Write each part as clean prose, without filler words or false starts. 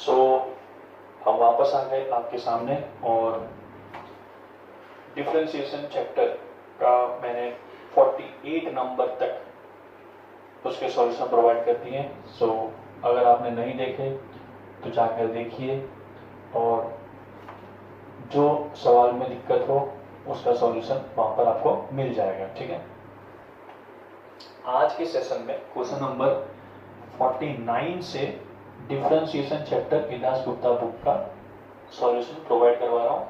सो हम वापस आ गए आपके सामने और डिफरेंशिएशन चैप्टर का मैंने 48 नंबर तक उसके सॉल्यूशन प्रोवाइड कर दिए हैं। सो अगर आपने नहीं देखे तो जाकर देखिए और जो सवाल में दिक्कत हो उसका सॉल्यूशन वहां पर आपको मिल जाएगा। ठीक है, आज के सेशन में क्वेश्चन नंबर 49 से डिफरेंशिएशन चैप्टर इलास गुप्ता बुक का सॉल्यूशन प्रोवाइड करवा रहा हूँ।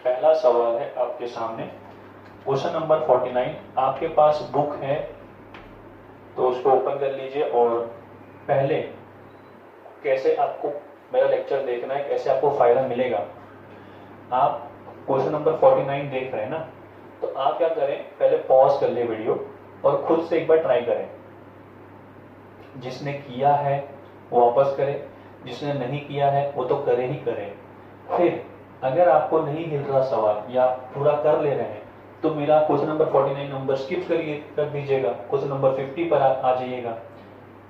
पहला सवाल है आपके सामने, क्वेश्चन नंबर 49। आपके पास बुक है तो उसको ओपन कर लीजिए और पहले कैसे आपको मेरा लेक्चर देखना है, कैसे आपको फायदा मिलेगा। आप क्वेश्चन नंबर 49 देख रहे हैं ना, तो आप क्या करें, पहले पॉज कर ले वीडियो और खुद से एक बार ट्राई करें। जिसने किया है वो वापस करे, जिसने नहीं किया है वो तो करे ही करे। फिर अगर आपको नहीं मिल रहा सवाल या पूरा कर ले रहे हैं तो मेरा क्वेश्चन नंबर 49 नंबर स्किप करिए, कर दीजिएगा, क्वेश्चन नंबर 50 पर आ जाइएगा।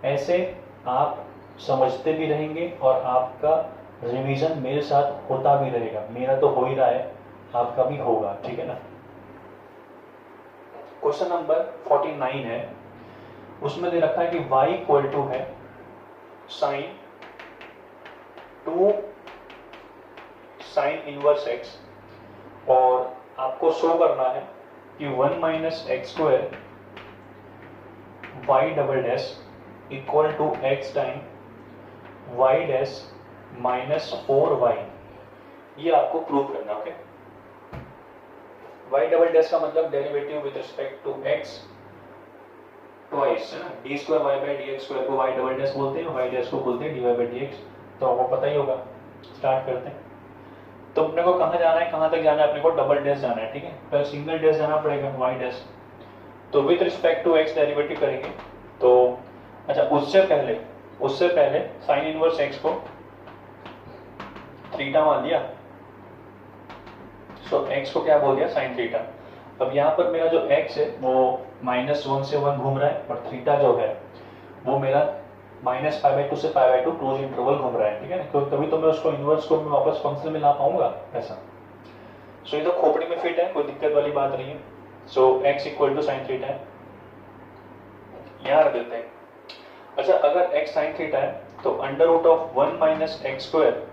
ऐसे आप समझते भी रहेंगे और आपका रिवीजन मेरे साथ होता भी रहेगा। मेरा तो हो ही रहा है, आपका भी होगा। ठीक है ना। क्वेश्चन नंबर 49 है, उसमें दे रखा है कि y इक्वल टू है साइन 2 साइन इनवर्स x और आपको शो करना है कि 1 minus x square y double dash equal to x time y dash minus 4y। ये आपको प्रूव करना है। ओके, वाई डबल डैश का मतलब derivative with respect to x twice है ना, d square y by d x square को y double dash बोलते हैं, वाई डैश को बोलते हैं d y by d x. तो आपको पता ही होगा। स्टार्ट करते हैं। तो अपने को कहाँ जाना है, कहाँ तक जाना है, अपने को डबल डैश जाना है। ठीक है, पहले सिंगल डैश जाना पड़ेगा, वाई डैश। तो with respect to x derivative करेंगे तो अच्छा, उससे पहले साइन इनवर्स एक्स को थीटा मान लिया। सो एक्स को क्या बोल दिया, साइन थीटा। अब यहाँ पर मेरा जो x है वो -1 से 1 घूम रहा है और थीटा जो है वो मेरा -π/2 से π/2 क्लोज इंटरवल घूम रहा है। ठीक है ना, क्योंकि तभी तो मैं उसको इनवर्स को मैं वापस फंक्शन में ला पाऊंगा ऐसा। सो ये तो खोपड़ी में फिट है, कोई दिक्कत वाली बात नहीं है। So x equal to sine theta है, यहाँ रख देते हैं। अच्छा, अगर x साइन थीटा है तो under root of 1 minus x square,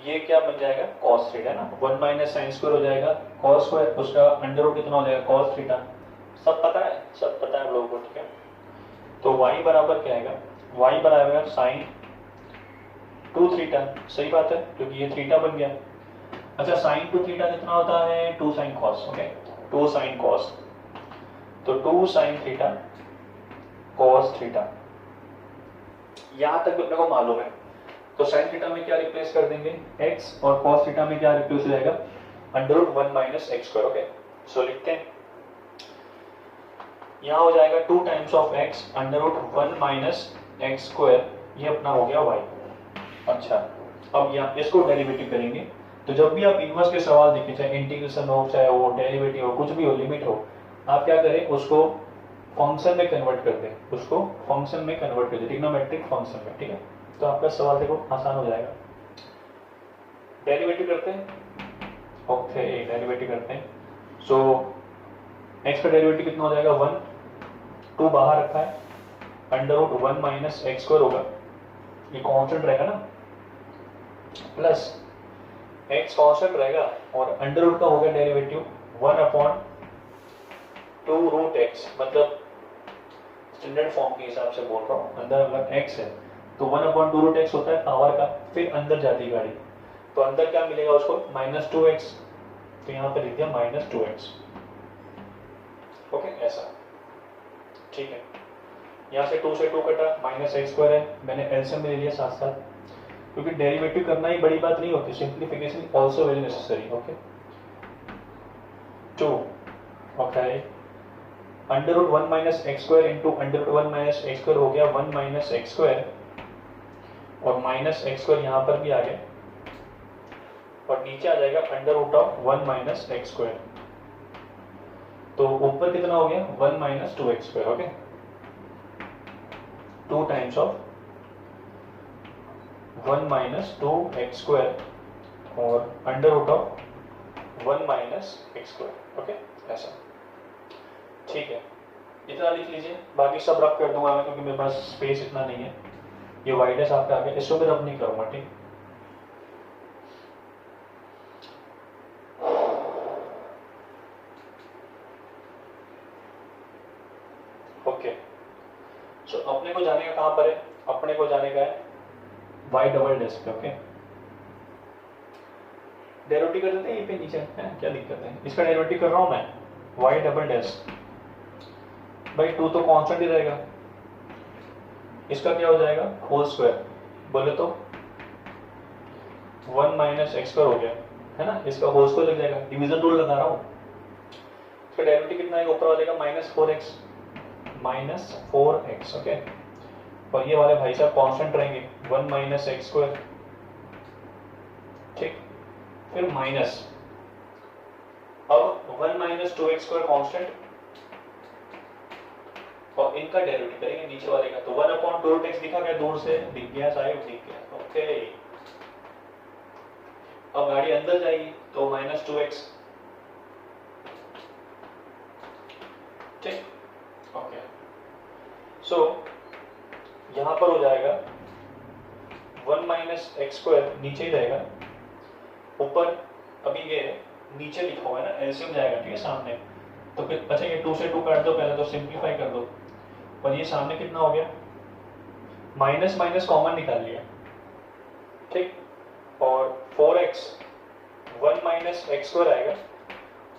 ये क्या बन जाएगा, cos थीटा ना। 1 माइनस साइन स्क्वायर हो जाएगा cos स्क्वायर, उसका अंडर रूट कितना हो जाएगा, cos थीटा। सब पता है, सब पता है आप लोगों को। ठीक है, तो y बराबर क्या आएगा, y बराबर साइन 2 थीटा। सही बात है, क्योंकि ये थीटा बन गया। अच्छा, साइन 2 थीटा कितना होता है, 2 sine cos। Okay, 2 sine cos, तो 2 साइन थीटा cos थीटा। यहां तक अपने को मालूम है। तो साइन थीटा में क्या रिप्लेस कर देंगे, x, और cos थीटा में क्या रिप्लेस हो जाएगा, under root 1 minus x square. Okay, so लिखते हैं, यहाँ हो जाएगा 2 times of x under root 1 minus x square, ये अपना हो गया y। अच्छा, अब यहाँ इसको डेरिवेटिव करेंगे। तो जब भी आप इनवर्स के सवाल देखें, चाहे इंटीग्रेशन हो, चाहे वो डेरिवेटिव हो, कुछ भी हो, लिमिट हो, आप क्या करें, उसको फंक्शन में कन्वर्ट कर दें, उसको फंक्शन में कन्वर्ट कर दें, ट्रिग्नोमेट्रिक फंक्शन में। ठीक है, तो आपका सवाल देखो आसान हो जाएगा। डेरिवेटिव करते हैं। ओके, डेरिवेटिव करते हैं। सो x का डेरिवेटिव कितना हो जाएगा, 1, 2 बाहर रखा है, under root 1 minus x square होगा, ये कांस्टेंट रहेगा ना, प्लस x कांस्टेंट रहेगा और अंडर रूट का हो गया डेरिवेटिव 1/2 रूट x, मतलब स्टैंडर्ड फॉर्म के हिसाब से बोल रहा हूँ। अंदर अगर x है तो 1/2 रूट x होता है पावर का, फिर अंदर जाती है गाड़ी, तो अंदर क्या मिलेगा उसको, -2x। तो यहाँ पे लिख दिया -2x। ओके, ऐसा। ठीक है, यहाँ से 2 से 2 कटा, माइनस एक्स स्क्वायर है, मैंने एलसीएम में ले लिया साथ साथ, क्योंकि डेरिवेटिव करना ही बड़ी बात नहीं होती, simplification also very necessary. Okay, 2, okay, under root 1 minus x square into under root 1 minus x square हो गया 1 माइनस एक्स स्क्वायर, और माइनस एक्स स्क्वायर यहाँ पर भी आ गया, और नीचे आ जाएगा under root of 1 minus x square. तो ऊपर कितना हो गया, 1 minus 2x square. Okay, 2 times of 1 minus 2x² और under root of 1 minus x²। Okay, ऐसा। ठीक है, इतना लिख लीजिए, बाकी सब रब कर दूंगा मैं क्योंकि मेरे पास स्पेस इतना नहीं है। ये y डैश आपका आ गया, इसको भी रब नहीं करूंगा, ठीक। ओके, सो अपने को जाने का कहां पर है? अपने को जाने का है y डबल डैश पे। ओके, डेरिवेटिव कर देते हैं ये पे नीचे है, क्या दिक्कत है? इसका डेरिवेटिव कर रहा हूं मैं y डबल डैश, भाई 2 तो कांस्टेंट ही रहेगा, इसका क्या हो जाएगा होल स्क्वायर, बोले तो 1 माइनस x² हो गया है ना, इसका होल स्क्वायर लग जाएगा, डिवीजन रूल लगा रहा हूं। इसका डेरिवेटिव कितना है ऊपर वाले का? -4x। ओके, और ये वाले भाई साहब कांस्टेंट रहेंगे 1 माइनस x², ठीक। फिर माइनस, अब 1 माइनस 2x² कांस्टेंट और इनका डेरिवेटिव करेंगे नीचे वाले का, तो 1/√x दिखा गया, दूर से दिख गया साहब, दिख गया। ओके, अब गाड़ी अंदर जाएगी तो -2x, ठीक। ओके, सो यहां पर हो जाएगा 1 माइनस x² नीचे ही रहेगा, ऊपर अभी ये नीचे लिखा हुआ है ना, एलसीएम जाएगा, ठीक है, सामने। तो फिर अच्छा ये 2 से 2 काट दो पहले, तो सिंप्लीफाई कर दो, और ये सामने कितना हो गया? माइनस माइनस कॉमन निकाल लिया, ठीक। और 4x 1 माइनस x² आएगा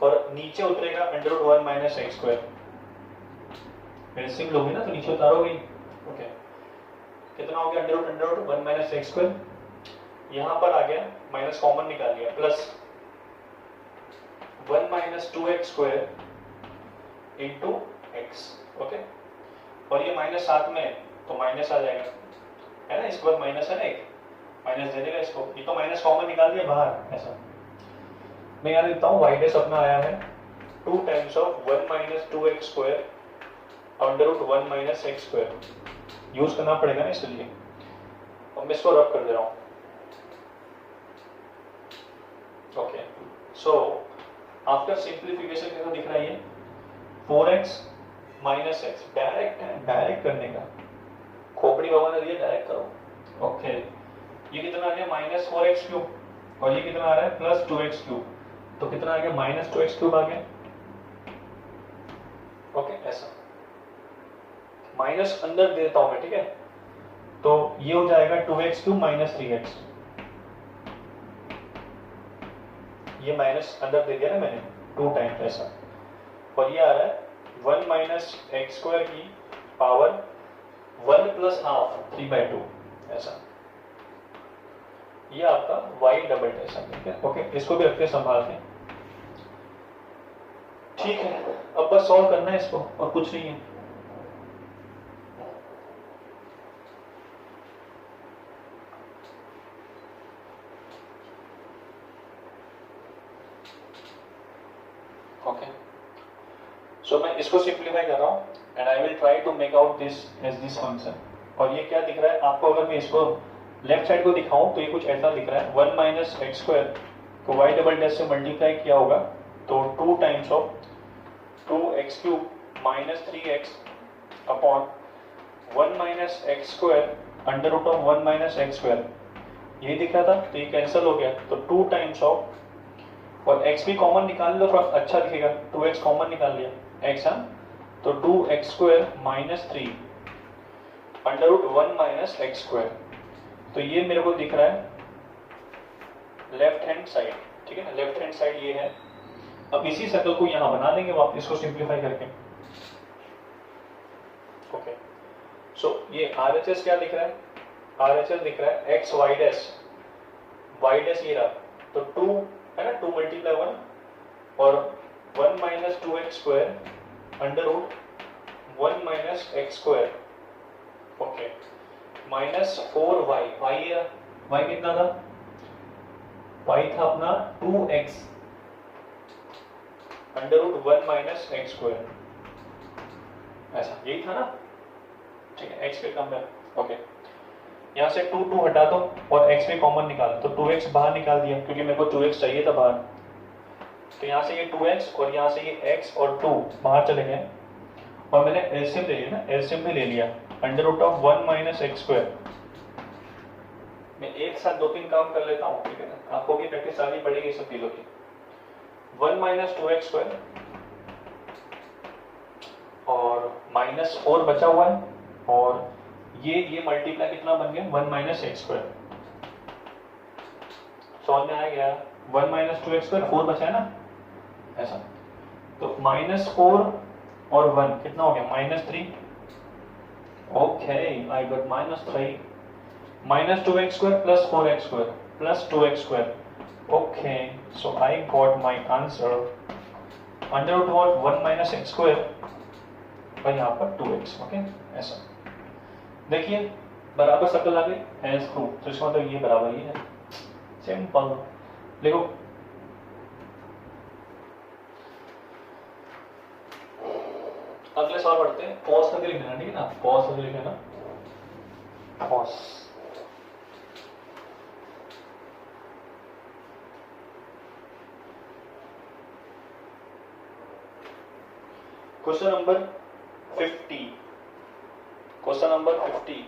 और नीचे उतरेगा √1 माइनस x²। एलसीएम लोगे ना तो नीचे उतारोगे। ओके, कितना हो गया? √1 माइनस x², यहां पर आ गया माइनस कॉमन निकाल लिया, plus 1 minus 2x² into x। Okay, और ये माइनस साथ में तो माइनस आ जाएगा, है ना, इसके बाद माइनस है ना, एक माइनस दे देगा इसको, ये तो माइनस कॉमन निकाल दिया बाहर। ऐसा मैं यहाँ लिखता हूँ y डैश अपना आया है 2 times of 1 minus 2x² √1 minus x², use करना पड़ेगा ना इसलिए, और मैं इसको रब कर दे रहा हूँ। ओके, सो आफ्टर सिंप्लीफिकेशन कैसा दिख रहा है ये? 4x माइनस x, डायरेक्ट है, डायरेक्ट करने का, खोपड़ी बाबा ने दिया, डायरेक्ट करो। ओके, ये कितना आ गया? -4x³ और ये कितना आ रहा है? +2x³, तो कितना आ गया? -2x³ आ गया। ओके, ऐसा माइनस अंदर दे देता हूं मैं, ठीक है, तो ये हो जाएगा 2x³ माइनस 3x, ये माइनस अंदर दे दिया ना मैंने 2 टाइम्स, ऐसा। और ये आ रहा है 1 माइनस x² की पावर 1 प्लस हाफ 3/2, ऐसा। ये आपका y डबल डैश है, ठीक है। ओके, इसको भी रखते हैं संभाल के, ठीक है। अब बस सॉल्व करना है इसको, और कुछ नहीं है। ओके, सो मैं इसको सिंप्लीफाई कर रहा हूँ and I will try to make out this as this function. और ये क्या दिख रहा है आपको? अगर मैं इसको लेफ्ट साइड को दिखाऊं तो ये कुछ ऐसा दिख रहा है, 1 माइनस x² को y डबल डैश से मल्टीप्लाई किया होगा तो 2 times of 2x³ minus 3x upon 1 minus x² √1 minus x², यही दिख रहा था, तो ये कैंसिल हो गया, तो 2 टाइम्स ऑफ, और x भी कॉमन निकाल लो, थोड़ा अच्छा दिखेगा, 2x कॉमन निकाल लिया, x है, तो 2x² माइनस 3 √1 माइनस x², तो ये मेरे को दिख रहा है लेफ्ट हैंड साइड, ठीक है ना, लेफ्ट हैंड साइड ये है। अब इसी सर्कल को यहां बना देंगे वापस इसको सिंप्लीफाई करके। ओके, सो ये RHS क्या दिख रहा है? RHS दिख रहा है x y डैश ये रहा, तो 2 है ना, 2 × 1 और 1 minus 2x² √1 minus x²। Okay, -4y, y कितना था? y था अपना 2x √1 माइनस x², ऐसा, यही था ना, ठीक है, x पे कम है। ओके, यहाँ से 2 हटा दो और x भी कॉमन निकाल दो, तो 2x बाहर निकाल दिया क्योंकि मेरे को 2x चाहिए था बाहर। तो यहाँ से ये 2x और यहाँ से ये x और 2 बाहर चले गए और मैंने एलसीएम ले लिया ना, एलसीएम भी ले लिया, under root of 1 minus x square. मैं एक साथ 2-3 काम कर लेता हूँ, ठीक है ना, आपको भी प्रैक्टिस करनी पड़ेगी सब चीजों की। 1 माइनस 2x स्क्वायर और -4 बचा हुआ है और ये मल्टीप्लाई कितना बन गया 1 माइनस एक्स स्क्वायर। समझ में आ गया? 1 माइनस 2x स्क्वायर 4 बचा है ना, ऐसा। तो -4 और 1 कितना हो गया -3। Okay, I got -3 minus 2x square plus 4x square plus 2x square. Okay, so I got my answer under root what 1 minus x square और यहाँ पर 2x. ओके, ऐसा देखिए बराबर सर्कल आ गई एज टू, तो इसका मतलब ये बराबर ही है, सिंपल। देखो अगले सवाल पढ़ते हैं, पॉज करके लिखना, ठीक है ना, पॉज करके लिखना, pause. Question number 50, question number 50,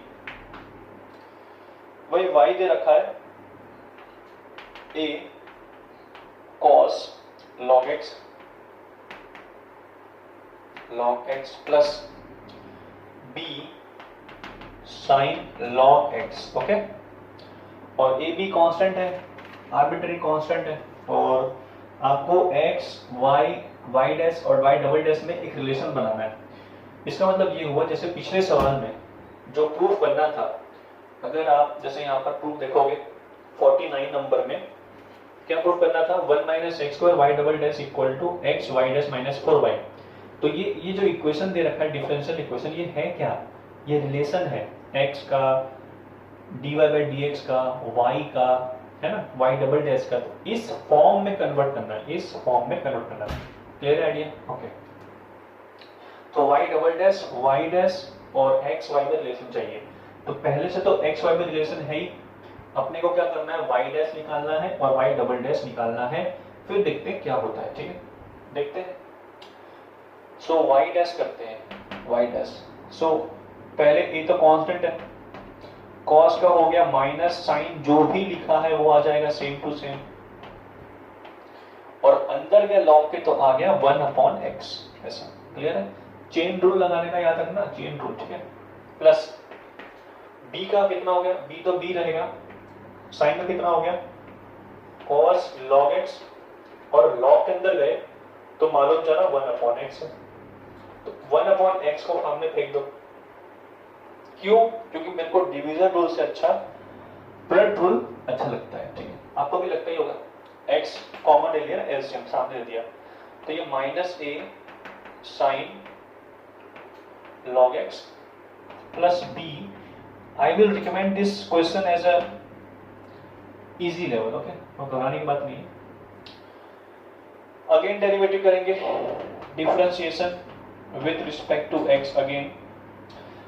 वही y दे रखा है a cos log x plus b sin log x, okay. और a b कांस्टेंट है, आर्बिट्ररी कांस्टेंट है, और आपको x y डैश और y डबल डैश में एक रिलेशन बनाना है। इसका मतलब ये हुआ जैसे पिछले सवाल में जो प्रूफ बनना था, अगर आप जैसे यहाँ पर प्रूफ देखोगे 49 नंबर में क्या प्रूफ करना था, 1 minus x square y double dash equal to x y dash minus 4y। तो ये जो इक्वेशन दे रखा है डिफरेंशियल इक्वेशन, ये है क्या, ये रिलेशन है x का dy बाई dx का, y का, है ना, y डबल डैश का। तो इस फॉर्म में कन्वर्ट करना है, इस फॉर्म में कन्वर्ट करना है। Clear idea? ओके। तो y double dash y dash और x y में रिलेशन चाहिए। तो पहले से तो x y में रिलेशन है ही, अपने को क्या करना है, y डैश निकालना है और y डबल डैश निकालना है, फिर देखते हैं क्या होता है, ठीक है, देखते हैं। सो y डैश करते हैं, y डैश। सो पहले ये तो कांस्टेंट है, cos का हो गया माइनस साइन जो भी लिखा है वो आ जाएगा सेम टू सेम, और अंदर के लॉग के तो आ गया 1/x, ऐसा। क्लियर है? चेन रूल लगाने का याद रखना, चेन रूल, ठीक है। प्लस b का कितना हो गया, b तो b रहेगा, साइन का कितना हो गया cos log x, और log के अंदर गए तो मालूम चला 1/x है, तो 1/x को हमने फेंक दो। क्यों? क्योंकि मेरे को डिवीजन रूल से अच्छा प्रोडक्ट रूल अच्छा लगता है, ठीक है, आपको भी लगता ही होगा। x कॉमन ले लिया, एलसीएम सामने दे दिया, तो ये minus a sine log x plus b। I will recommend this question as a easy level, okay, और घबराने की बात नहीं है। अगेन डेरिवेटिव करेंगे, differentiation with respect to x again,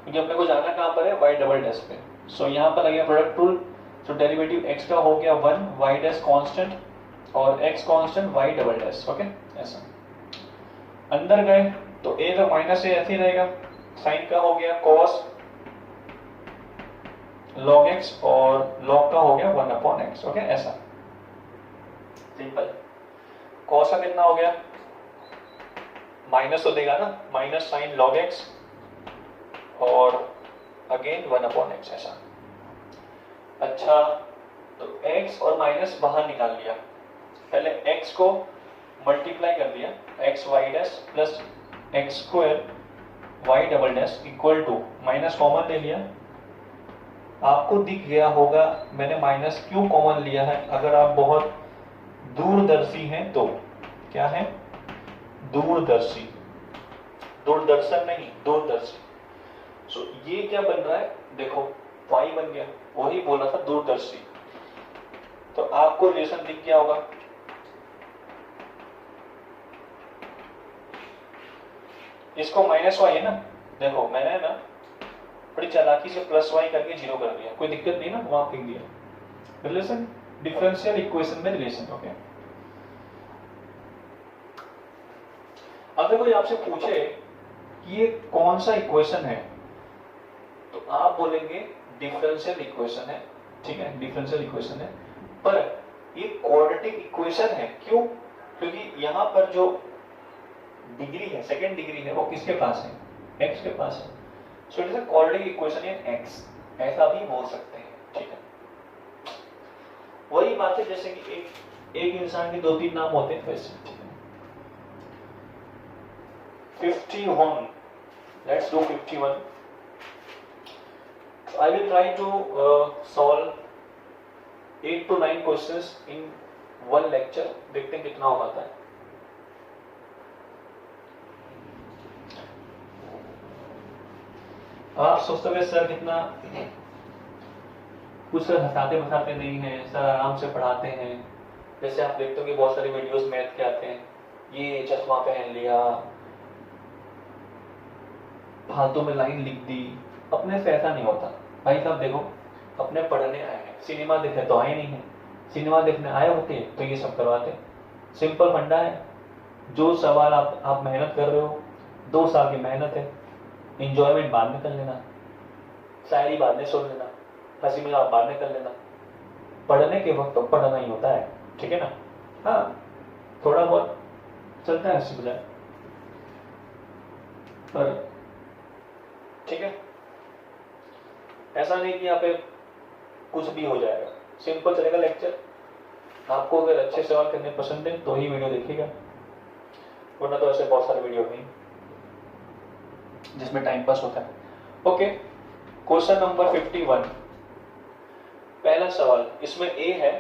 क्योंकि अपने को जाना कहां पर है, y डबल डैश पे। सो यहां पर आ गया प्रोडक्ट रूल, सो डेरिवेटिव x का हो गया 1, y डैश कांस्टेंट और x constant y double dash, okay, ऐसा। अंदर गए तो a का माइनस a ऐसे ही रहेगा, साइन का हो गया cos log x और log का हो गया 1/x, ओके, ऐसा सिंपल। cos का कितना हो गया, माइनस तो देगा ना, माइनस साइन log x और अगेन 1/x, ऐसा। अच्छा, तो x और माइनस बाहर निकाल लिया, पहले x को मल्टीप्लाई कर दिया, x y dash plus x square y double dash equal to, minus common ले लिया, आपको दिख गया होगा मैंने माइनस क्यों कॉमन लिया है, अगर आप बहुत दूरदर्शी हैं तो। क्या है? दूरदर्शी, दूरदर्शन नहीं, दूरदर्शी। सो ये क्या बन रहा है, देखो y बन गया, वही बोला था दूरदर्शी, तो आपको रिलेशन दिख गया होगा। इसको माइनस y है ना, देखो मैंने ना बड़ी चालाकी से प्लस वाई करके जीरो कर दिया, कोई दिक्कत नहीं ना, वहां फेंक दिया। रिलेशन, डिफरेंशियल इक्वेशन में रिलेशन। ओके, अगर कोई आपसे पूछे कि ये कौन सा इक्वेशन है, तो आप बोलेंगे डिफरेंशियल इक्वेशन है, ठीक है, डिफरेंशियल इक्वेशन है, पर ये क्वाड्रेटिक इक्वेशन है। क्यों? क्योंकि यहां पर जो डिग्री है, सेकेंड डिग्री है, वो किसके पास है? एक्स के पास है। So it is a quadratic equation in x, ऐसा भी बोल सकते हैं, ठीक है। वही बात है जैसे कि एक इंसान के 2-3 नाम होते हैं वैसे, ठीक है। 51, let's do 51. I will try to solve 8 to 9 questions in one lecture. देखते हैं कितना हो पाता है। आप सोचते हुए सर कितना कुछ सर हंसाते फंसाते नहीं है, सर आराम से पढ़ाते हैं। जैसे आप देखते हो कि बहुत सारे वीडियोस मैथ के आते हैं, ये चश्मा पहन लिया, फालतू में लाइन लिख दी, अपने से ऐसा नहीं होता भाई साहब। देखो, अपने पढ़ने आए हैं, सिनेमा देखने तो आए नहीं है, सिनेमा देखने आए होते तो ये सब करवाते। सिंपल फंडा है, जो सवाल आप मेहनत कर रहे हो, 2 साल की मेहनत है, इंजॉयमेंट बाद में कर लेना, शायरी बाद में सुन लेना, हंसी मजाक बाद में कर लेना, पढ़ने के वक्त तो पढ़ना ही होता है, ठीक है ना। हाँ, थोड़ा बहुत चलता है हंसी मजाक, पर ठीक है, ऐसा नहीं कि यहाँ पे कुछ भी हो जाएगा, सिंपल चलेगा लेक्चर। आपको अगर अच्छे सवाल करने पसंद है तो ही वीडियो देखिएगा, वरना तो ऐसे बहुत सारे वीडियो नहीं जिसमें टाइम पास होता है। ओके, क्वेश्चन नंबर 51, पहला सवाल, इसमें ए है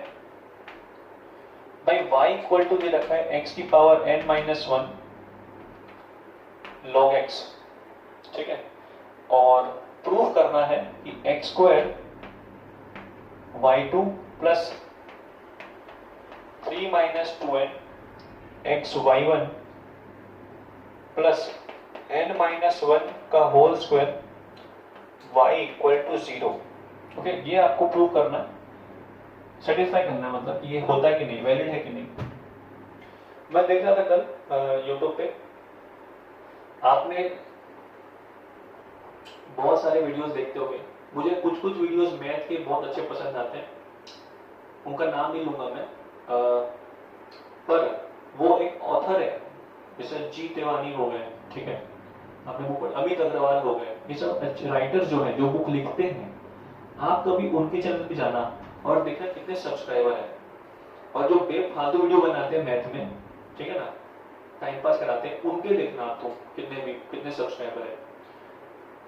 भाई y इक्वल टू दे रखा है x की पावर n-1 log x, ठीक है, और प्रूव करना है कि x square y2 plus 3-2n x y1 plus n-1 का whole square y equal to 0। Okay, ये आपको प्रूव करना है, सेटिस्फाई करना है, मतलब ये होता है कि नहीं, वैलिड है कि नहीं। मैं देख रहा था कल यूट्यूब पे, आपने बहुत सारे वीडियोस देखते होंगे, मुझे कुछ कुछ वीडियोस मैथ के बहुत अच्छे पसंद आते हैं, उनका नाम नहीं लूंगा मैं, पर वो एक ऑथर है, जैसे जी तिवारी हो गए, ठीक है, आपने बुक, अमित अग्रवाल हो गए, ये सब राइटर्स जो है, जो बुक लिखते हैं, आप कभी उनके चैनल पे जाना और देखना कितने सब्सक्राइबर है, और जो बेफालतू वीडियो बनाते हैं मैथ में, ठीक है ना, टाइम पास कराते हैं, उनके देखना आप तो कितने सब्सक्राइबर है।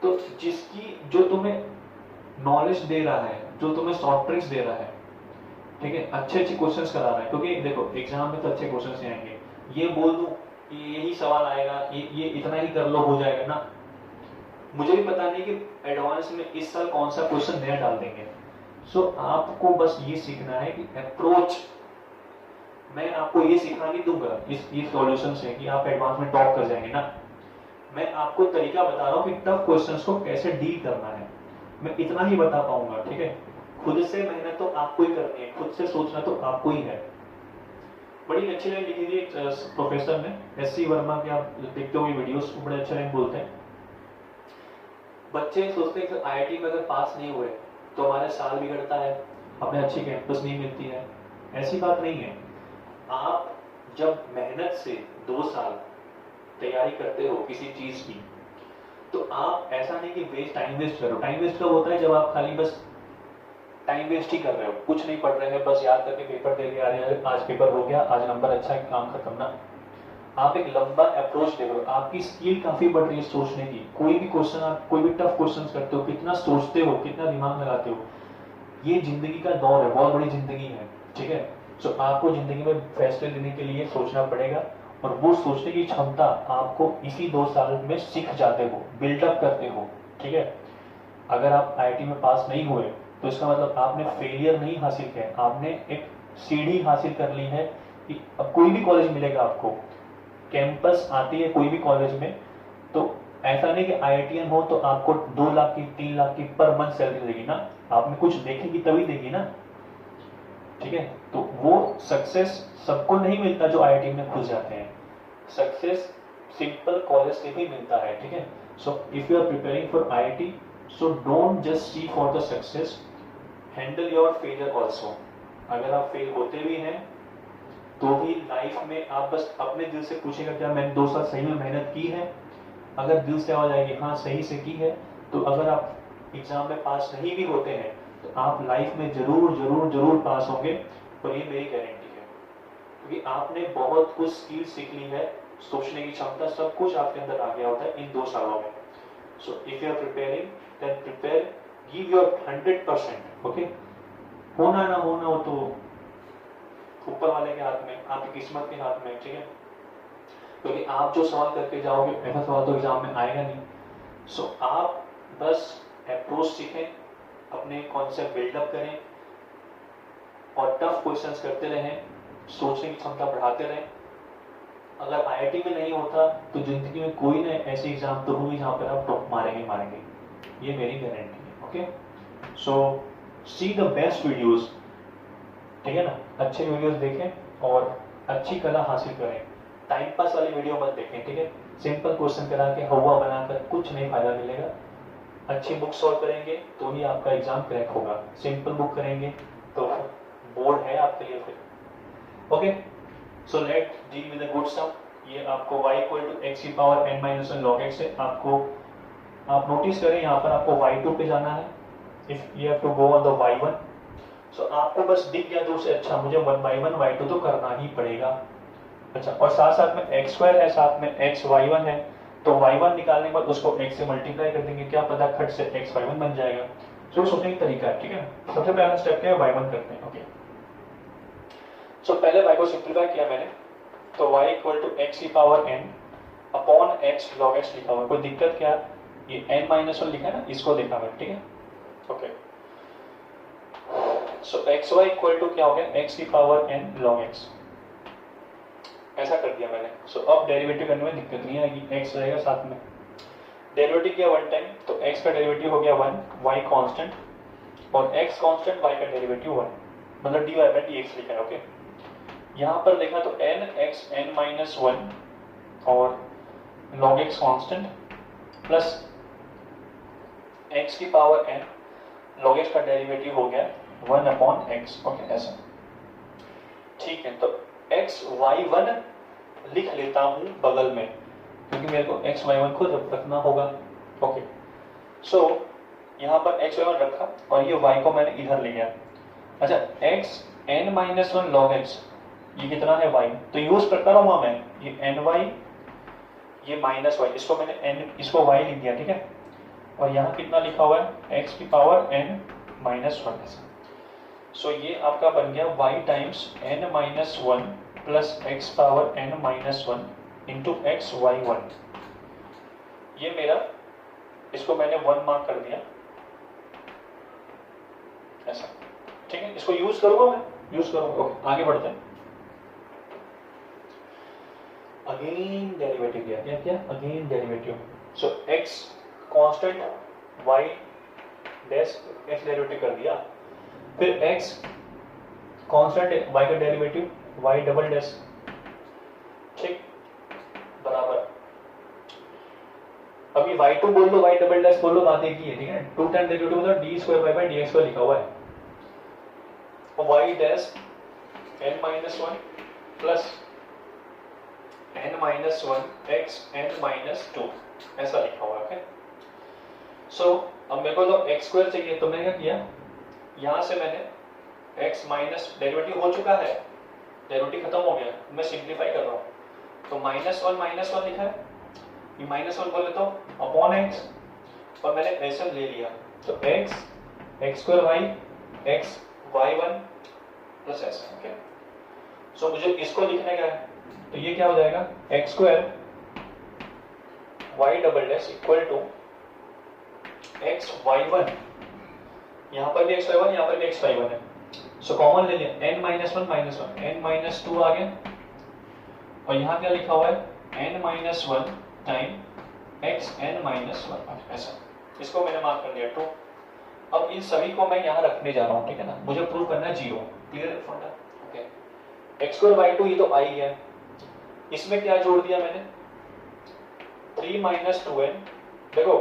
तो जिसकी, जो तुम्हें नॉलेज दे रहा है, जो तुम्हें सॉफ्ट ट्रिक्स दे रहा है, ठीक है, अच्छे क्वेश्चंस करा रहा है, क्योंकि देखो एग्जाम में तो अच्छे क्वेश्चंस ही आएंगे। ये बोल दूं कि यही सवाल आएगा, ये इतना ही कर लो हो जाएगा ना, मुझे भी पता नहीं कि एडवांस में इस साल कौन सा क्वेश्चन नया डाल देंगे। सो आपको बस ये सीखना है कि अप्रोच, मैं आपको ये सिखा नहीं दूंगा इस सॉल्यूशन से कि आप एडवांस में टॉप कर जाएंगे ना, मैं आपको तरीका बता रहा हूँ कि टफ क्वेश्चंस को कैसे डील करना है, मैं इतना ही बता पाऊंगा, ठीक है। खुद से मेहनत तो आपको ही करनी है, खुद से सोचना तो आपको ही है। बड़ी अच्छी लाइन लिखी थी प्रोफेसर ने, एस.सी. वर्मा के, आप देखते हो वीडियोस, बड़े अच्छे लाइन बोलते हैं। बच्चे सोचते हैं कि आईआईटी में अगर पास नहीं हुए तो हमारे साल बिगड़ता है, हमें अच्छी कैंपस नहीं मिलती है, ऐसी बात नहीं है। आप जब मेहनत से 2 साल तैयारी करते हो किसी चीज की, तो आप ऐसा नहीं कि टाइम वेस्ट करो। टाइम वेस्ट कब होता है? जब आप खाली बस टाइम वेस्ट ही कर रहे हो, कुछ नहीं पढ़ रहे हैं, बस याद करके पेपर दे दिया, आज पेपर हो गया, आज नंबर अच्छा है, काम खत्म ना। आप एक लंबा अप्रोच दे रहे हो, आपकी स्किल काफी बढ़ रही है सोचने की। कोई भी क्वेश्चन, आप कोई भी टफ क्वेश्चन करते हो, कितना सोचते हो, कितना दिमाग लगाते हो, ये जिंदगी का दौर है, बहुत बड़ी जिंदगी है, ठीक है। तो आपको जिंदगी में फैसले लेने के लिए सोचना पड़ेगा, और वो सोचने की क्षमता आपको इसी 2 साल में सीख जाते हो, बिल्डअप करते हो, ठीक है। अगर आप आईआईटी में पास नहीं हुए तो इसका मतलब आपने फेलियर नहीं हासिल किया, आपने एक सीढ़ी हासिल कर ली है कि अब कोई भी कॉलेज मिलेगा आपको, कैंपस आती है कोई भी कॉलेज में, तो ऐसा नहीं कि IITian हो तो आपको 2 लाख की 3 लाख की पर मंथ सैलरी देगी ना, आपने कुछ देखेगी तभी देगी ना, ठीक है। तो वो सक्सेस सबको नहीं मिलता जो IIT में घुस जाते हैं, सक्सेस सिंपल कॉलेज से भी मिलता है, ठीक है। So if you are preparing for IIT, so don't just see for the success, handle your failure also. अगर आप फेल होते भी हैं तो भी लाइफ में आप बस अपने दिल से पूछेगा क्या मैंने 2 साल सही में मेहनत की है, अगर दिल से आवाज आएगी हाँ सही से की है, तो अगर आप एग्जाम में पास नहीं भी होते हैं तो आप लाइफ में जरूर जरूर जरूर पास होंगे, और ये मेरी गारंटी है, क्योंकि आपने बहुत कुछ स्किल सीख ली है, सोचने की क्षमता सब कुछ आपके अंदर आ गया होता है इन 2 सालों में। So if you are preparing then prepare, give your 100%, okay. होना ना होना वो तो ऊपर वाले के हाथ में, आपकी किस्मत के हाथ में, ठीक है। क्योंकि आप जो सवाल करके जाओगे ऐसा सवाल तो एग्जाम में आएगा नहीं। सो आप बस अप्रोच सीखें, अपने कॉन्सेप्ट बिल्डअप करें और टफ क्वेश्चंस करते रहें, सोचने की क्षमता बढ़ाते रहें। अगर IIT में नहीं होता तो जिंदगी में कोई ना ऐसे एग्जाम तो होंगे जहां पर आप टॉप मारेंगे, ये मेरी गारंटी है, okay. So see the best videos, ठीक है ना, अच्छे वीडियोस देखें और अच्छी कला हासिल करें, टाइम पास वाली वीडियो मत देखें, ठीक है। सिंपल क्वेश्चन करा के हवा बनाकर कुछ नहीं फायदा मिलेगा। अच्छी बुक सॉल्व करेंगे तो ही आपका एग्जाम क्रैक होगा, सिंपल बुक करेंगे तो बोर्ड है आपके लिए फिर, okay. So let deal with a good sum. ये आपको y = x की पावर n-1 log x है, आपको आप नोटिस करें यहाँ पर आपको y2 पे जाना है, if you have to go on the y1। सो आपको बस दिख गया तो उससे अच्छा मुझे 1/1 y2 तो करना ही पड़ेगा, अच्छा। और साथ साथ में x2 है, साथ में x y1 है, तो y1 निकालने के बाद उसको x से मल्टीप्लाई कर देंगे, क्या पता खट से x y1 बन जाएगा। सो सोचने का तरीका है, ठीक है। सबसे पहला स्टेप क्या है, y1 करते हैं, ओके। सो पहले y को सिंप्लीफाई किया मैंने, तो y = x की power n upon x log x लिखा हुआ, कोई दिक्कत क्या, ये n-1 लिखा है ना, इसको देखा मैंने, ठीक है, ओके। सो xy = क्या हो गया, x की पावर n log x, ऐसा कर दिया मैंने। सो अब डेरिवेटिव करने में दिक्कत नहीं आएगी, x रहेगा साथ में, डेरिवेटिव किया 1 टाइम तो x का डेरिवेटिव हो गया 1, y कांस्टेंट और x कांस्टेंट, y का डेरिवेटिव 1, मतलब dy/dx लिखा है, ओके। यहाँ पर देखा तो n(x n-1) और log x constant plus x की पावर n log x का डेरिवेटिव हो गया 1/x, ओके, ऐसा, ठीक है। तो x y1 लिख लेता हूं बगल में, क्योंकि मेरे को x y1 को रखना होगा, ओके। सो यहाँ पर x y1 रखा और ये y को मैंने इधर ले गया, अच्छा। x n-1 log x, ये कितना है y, तो यूज करता रहूंगा मैं, ये ny, ये माइनस y, इसको मैंने n, इसको y लिख दिया, ठीक है। और यहाँ कितना लिखा हुआ है, x की पावर n-1 ऐसा। सो ये आपका बन गया y times n-1 plus x power n-1 into x y1, ये मेरा, इसको मैंने 1 मार्क कर दिया ऐसा, ठीक है। इसको यूज करूंगा मैं, यूज करूंगा, ओके। आगे बढ़ते हैं, अगेन डेरिवेटिव किया, क्या किया, अगेन डेरिवेटिव। सो x constant, y dash x derivative कर दिया, फिर x कांस्टेंट y का डेरिवेटिव y डबल डैश, ठीक, बराबर। अभी y2 बोल दो, y डबल डैश बोल दो, बात एक ही है, ठीक है। 2 टाइम डेरिवेटिव मतलब d2y/dx लिखा हुआ है, और y dash n-1 plus n-1 x n-2 ऐसा लिखा हुआ है। सो अब मेरे को तो x² चाहिए, तो मैंने क्या किया, यहां से मैंने x माइनस, डेरिवेटिव हो चुका है, डेरिवेटिव खत्म हो गया, मैं सिंप्लीफाई कर रहा हूं, तो -1 लिखा है, ये -1 बोल लेता हूं अपॉन x, और मैंने ऐसे ले लिया, तो x² y x y1 plus ऐसा, ओके। सो मुझे इसको लिखने का है, तो ये क्या हो जाएगा, x² y double dash equal to x y1, यहाँ पर भी x y1, यहाँ पर भी x y1 है, सो कॉमन ले लिया, n-1 n-2 आ गया, और यहाँ क्या लिखा हुआ है, n-1 टाइम xn-1 ऐसा, इसको मैंने मार्क कर दिया ट्रू। अब इन सभी को मैं यहाँ रखने जा रहा हूँ, ठीक है ना, मुझे प्रूव करना है 0। क्लियर है फंडा? ओके, x2/2 ये तो आ ही गया, इसमें क्या जोड़ दिया मैंने 3 - 2n। देखो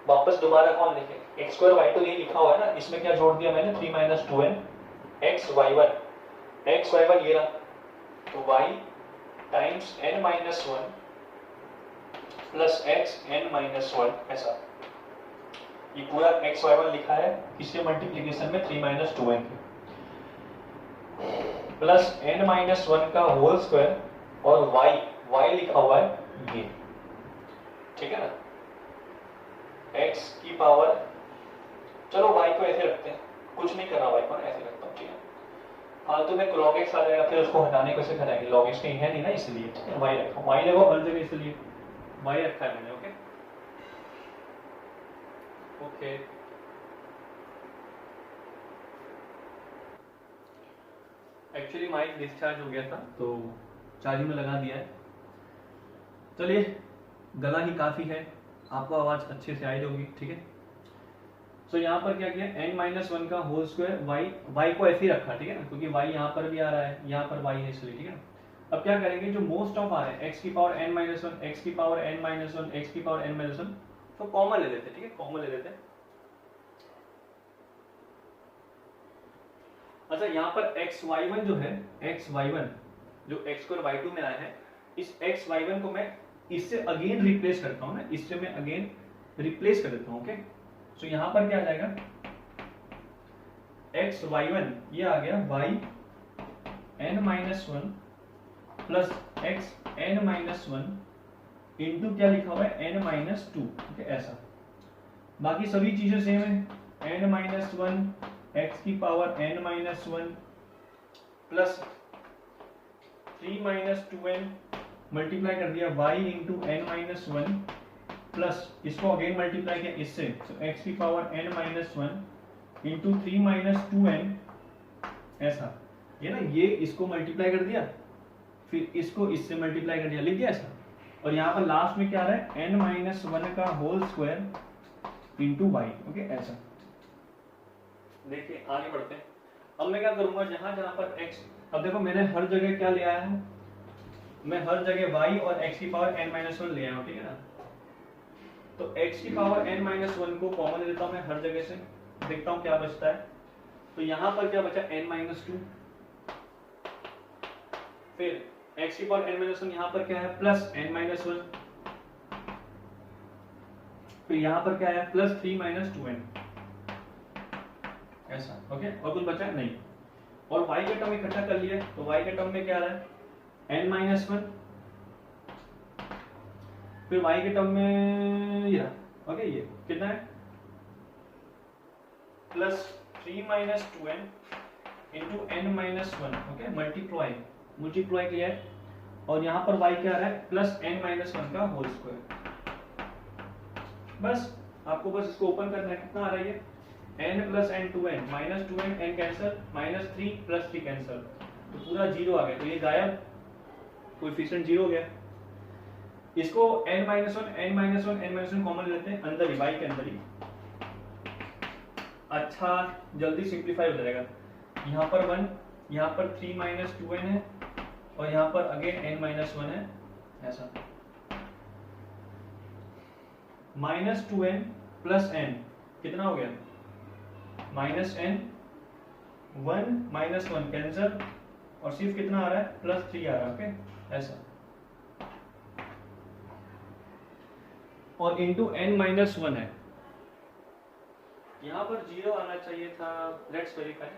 वापस दोबारा कौन लिखे, x2/2 ये लिखा हुआ है ना, इसमें क्या जोड़ दिया मैंने 3 - 2n xy1 ये रहा, तो y times n-1 plus xn-1 ऐसा, ये पूरा xy1 लिखा है इसके मल्टीप्लीकेशन में 3 - 2n प्लस n-1 का होल स्क्वायर और y लिखा हुआ है ये, ठीक है ना, x की पावर, चलो y को ऐसे रखते हैं, कुछ नहीं करना, y को ऐसे रखता हूँ, ठीक है। फालतू में log x आ जाएगा, फिर उसको हटाने कैसे कराएंगे, log x कहीं है नहीं ना, इसलिए y रखा, y देखो हर जगह, इसलिए y रखा है मैंने। Okay okay, actually mic discharge हो गया था तो चार्जिंग में लगा दिया है। चलिए, गला ही काफी है, आपको आवाज अच्छे से आई होगी, ठीक है। सो यहाँ पर क्या किया, n-1 का होल स्क्वायर y को ऐसे ही रखा, ठीक है ना, क्योंकि y यहाँ पर भी आ रहा है, यहाँ पर y है इसलिए, ठीक है ना। अब क्या करेंगे, जो मोस्ट ऑफ आ रहा है x की पावर n-1, x की पावर n-1, x की पावर n-1, तो कॉमन ले लेते हैं, ठीक है, कॉमन ले लेते हैं। अच्छा, यहाँ पर xy1 जो है, xy1 जो x2/2 में आया है, इस xy1 को मैं इससे अगेन रिप्लेस करता हूँ ना, इससे मैं अगेन रिप्लेस कर देता हूँ। ओके, सो यहाँ पर क्या आ जाएगा, xy1 ये आ गया yn-1 प्लस xn-1 इंटू क्या लिखा हुआ है n-2, ओके ऐसा। बाकी सभी चीजें सेम है, n-1 x की पावर n-1 प्लस 3 - 2n मल्टीप्लाई कर दिया y इंटू n-1 प्लस इसको अगेन मल्टीप्लाई किया इससे, तो x की पावर n-1 इंटू 3 - 2n ऐसा, ये ना, ये इसको मल्टीप्लाई कर दिया, फिर इसको इससे मल्टीप्लाई कर दिया, लिख दिया ऐसा। और यहाँ पर लास्ट में क्या आ रहा है, n-1 का whole square into y, okay ऐसा। देखिए आगे बढ़ते हैं। अब मैं क्या करूंगा, जहां जहां पर x, अब देखो मैंने हर जगह क्या ले आया है, मैं हर जगह y और x की पावर n-1 ले आया हूं, ठीक है ना। तो x की पावर n-1 को कॉमन ले लेता हूं मैं हर जगह से, देखता हूं क्या बचता है। तो यहां पर क्या बचा, n-2, फिर x की पावर n-1 यहां पर क्या है, प्लस n-1, फिर यहां पर क्या है, प्लस 3 - 2n ऐसा। ओके, और कुछ बचा नहीं, और y का टर्म इकट्ठा कर लिया, तो y के टर्म में क्या आ रहा है, n-1, फिर y के टर्म में ये, ओके ये कितना है, plus 3 - 2n into n-1, okay multiply किया है, और यहाँ पर y क्या आ रहा है, प्लस n-1 का होल स्क्वायर। बस आपको बस इसको ओपन करना है, कितना आ रहा है ये, n plus n-2n minus 2n, n cancel, -3 + 3 cancel, तो पूरा 0 आ गया, तो ये गायब, कोएफिशिएंट 0 हो गया। इसको n-1 कॉमन लेते हैं अंदर ही, y के अंदर ही, अच्छा जल्दी सिंप्लीफाई हो जाएगा। यहाँ पर 1, यहाँ पर 3 - 2n है, और यहाँ पर अगेन n-1 है ऐसा, -2n प्लस n कितना हो गया, -n, 1 - 1 कैंसल, और सिर्फ कितना आ रहा है, +3 आ रहा है, ओके ऐसा, और इंटू n-1 है, यहाँ पर 0 आना चाहिए था। लेट्स वेरीफाई,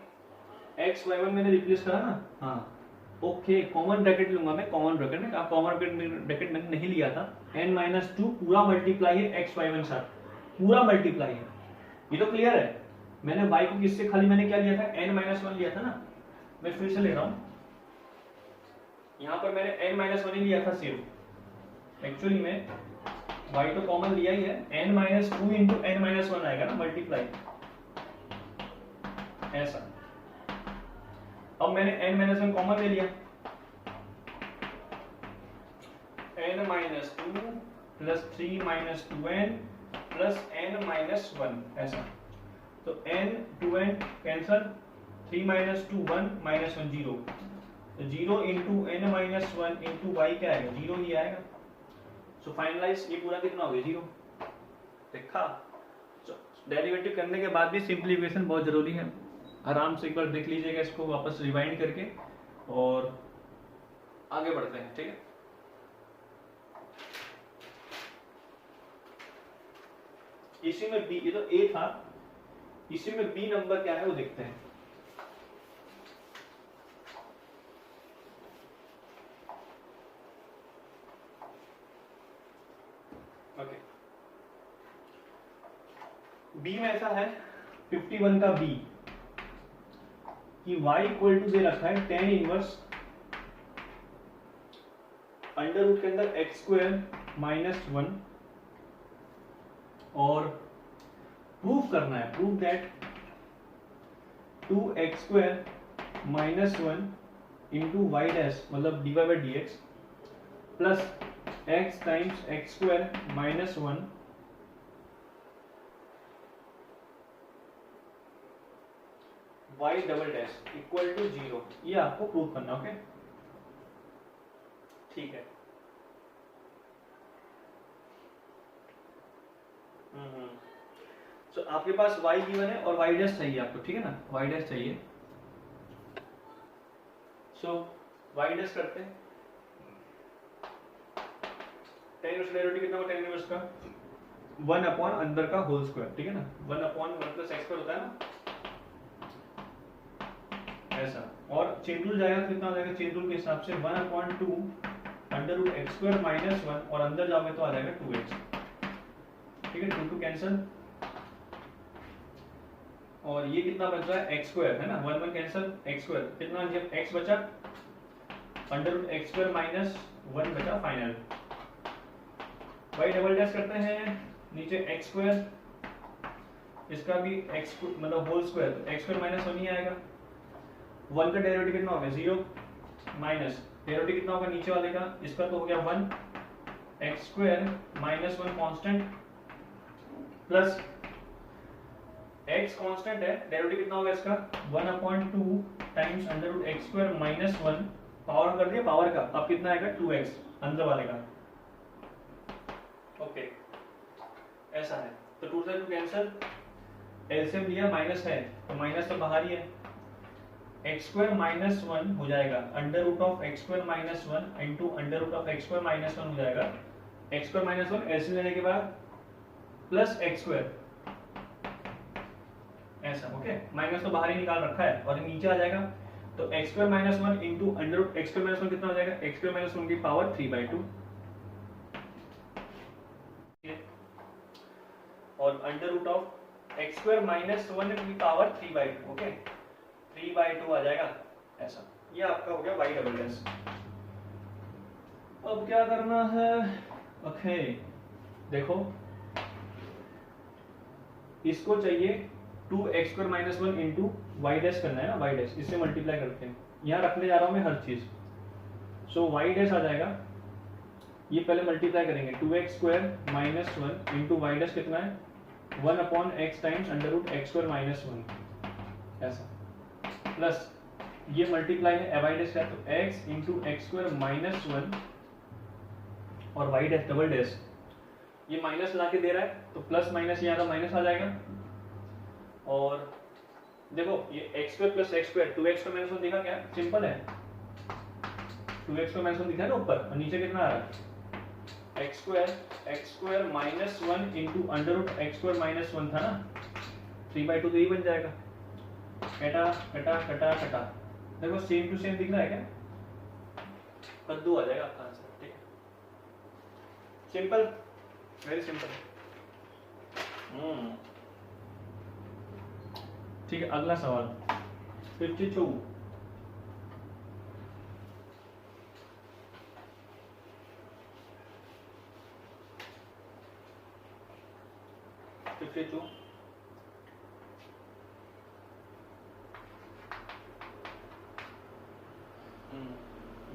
xy1 मैंने रिप्लेस करा ना, हाँ ओके, कॉमन ब्रैकेट लूंगा मैं, कॉमन ब्रैकेट में, कॉमन ब्रैकेट मैंने नहीं लिया था, n-2 पूरा मल्टीप्लाई है xy1 साथ, पूरा मल्टीप्लाई है, ये तो क्लियर है। मैंने y को किससे, खाली मैंने क्या लिया था, n-1 लिया था ना, मैं फिर से ले रहा हूं, यहाँ पर मैंने n-1 ही लिया था सिर्फ, एक्चुअली में y तो कॉमन लिया ही है, n-2 इंटू n-1 आएगा ना, मल्टीप्लाई ऐसा। अब मैंने n-1 कॉमन ले लिया, n-2 plus 3 minus 2n plus n minus 1, ऐसा। तो n 2n cancel, 3 minus 2 1 minus 1 0, तो 0 into n minus 1 into y क्या आएगा, 0 ही आएगा। सो फाइनलाइज ये पूरा कितना हो गया, 0। देखा, डेरिवेटिव करने के बाद भी सिंप्लीफिकेशन बहुत जरूरी है। आराम से एक बार देख लीजिएगा इसको वापस रिवाइंड करके और आगे बढ़ते हैं, ठीक है। इसी में बी, ये तो ए था, इसी में बी नंबर क्या है वो देखते हैं। ओके, बी में ऐसा है 51 का बी कि y इक्वल टू दे रखा है tan इनवर्स अंडर रूट के अंदर एक्स स्क्वायर माइनस 1, और प्रूव करना है, prove that 2x square minus 1 into y dash मतलब dy by d x plus x times x square minus 1 y double dash equal to 0, ये आपको prove करना, okay, ठीक है। तो आपके पास y गिवन है और y डैश चाहिए आपको, ठीक है ना, y डैश चाहिए। सो y डैश करते हैं, tan इनवर्स डेरिवेटिव कितना होगा tan इनवर्स का 1 अपॉन अंदर का होल स्क्वायर, ठीक है ना, 1 अपॉन 1 प्लस एक्स स्क्वायर होता है ना, ऐसा। और चेन रूल जाएगा तो कितना हो जाएगा, चेन रूल के हिसाब से 1 upon 2 under root x square minus 1, और अंदर जाओगे तो आ जाएगा 2x, ठीक है, 2 कैंसिल, और ये कितना बच रहा है एक्स स्क्वायर, है ना, 1 1 कैंसिल, एक्स स्क्वायर कितना, जब x बचा under root x square minus 1 बचा फाइनल। y डबल डैश करते हैं, नीचे एक्स स्क्वायर, इसका भी एक्स मतलब होल स्क्वायर, तो एक्स स्क्वायर माइनस 1 ही आएगा। 1 का डेरिवेटिव कितना हो गया 0, माइनस डेरिवेटिव कितना होगा नीचे वाले का, इसका तो हो गया 1 x square minus 1 constant plus x constant है, डेरिवेटिव कितना होगा इसका 1/2 times under root x square minus 1, power कर दिया पावर का, अब कितना आएगा 2x अंदर वाले का, ओके, ऐसा है। तो 2 से 2 कैंसिल, एलसीएम लिया माइनस है तो माइनस तो बाहर ही है, एक्स स्क्वायर माइनस 1 हो जाएगा under root of x square minus 1 into under root of x square minus 1 हो जाएगा, एक्स स्क्वायर माइनस 1 एलसीएम लेने के बाद प्लस एक्स स्क्वायर, ऐसा, ओके, माइनस तो बाहर ही निकाल रखा है और नीचे आ जाएगा, तो x square minus 1 into under root x square minus 1 कितना हो जाएगा, एक्स स्क्वायर माइनस 1 की पावर 3/2, और under root of x square minus 1 की पावर 3/2, ओके, 3/2 आ जाएगा, ऐसा। ये आपका हो गया y डबल डैश। अब क्या करना है, ओके, देखो इसको चाहिए 2x square minus 1 into y dash करना है ना, वाई डैश इससे मल्टीप्लाई करते हैं, यहाँ रखने जा रहा हूँ मैं हर चीज। सो वाई डैश आ जाएगा, ये पहले मल्टीप्लाई करेंगे 2x square minus 1 into y dash कितना है 1/x times under root x square minus 1, ऐसा, प्लस ये मल्टीप्लाई है वाई डैश का, तो x into x square minus 1 और वाई डैश डबल डैश, ये माइनस ला के दे रहा है तो प्लस माइनस यहाँ का माइनस आ जाएगा, और देखो ये x square plus x square 2x square minus 1 देखा क्या, सिंपल है, 2x स्क्वायर माइनस 1 दिखा है ना ऊपर, और नीचे कितना आ रहा है x square minus 1 into under root x square minus 1 था ना, 3/2 तो यही बन जाएगा, कटा कटा कटा कटा, देखो सेम टू सेम दिख रहा है क्या, कद्दू आ जाएगा आपका आंसर, ठीक है, सिंपल, वेरी सिंपल। ठीक है, अगला सवाल 52,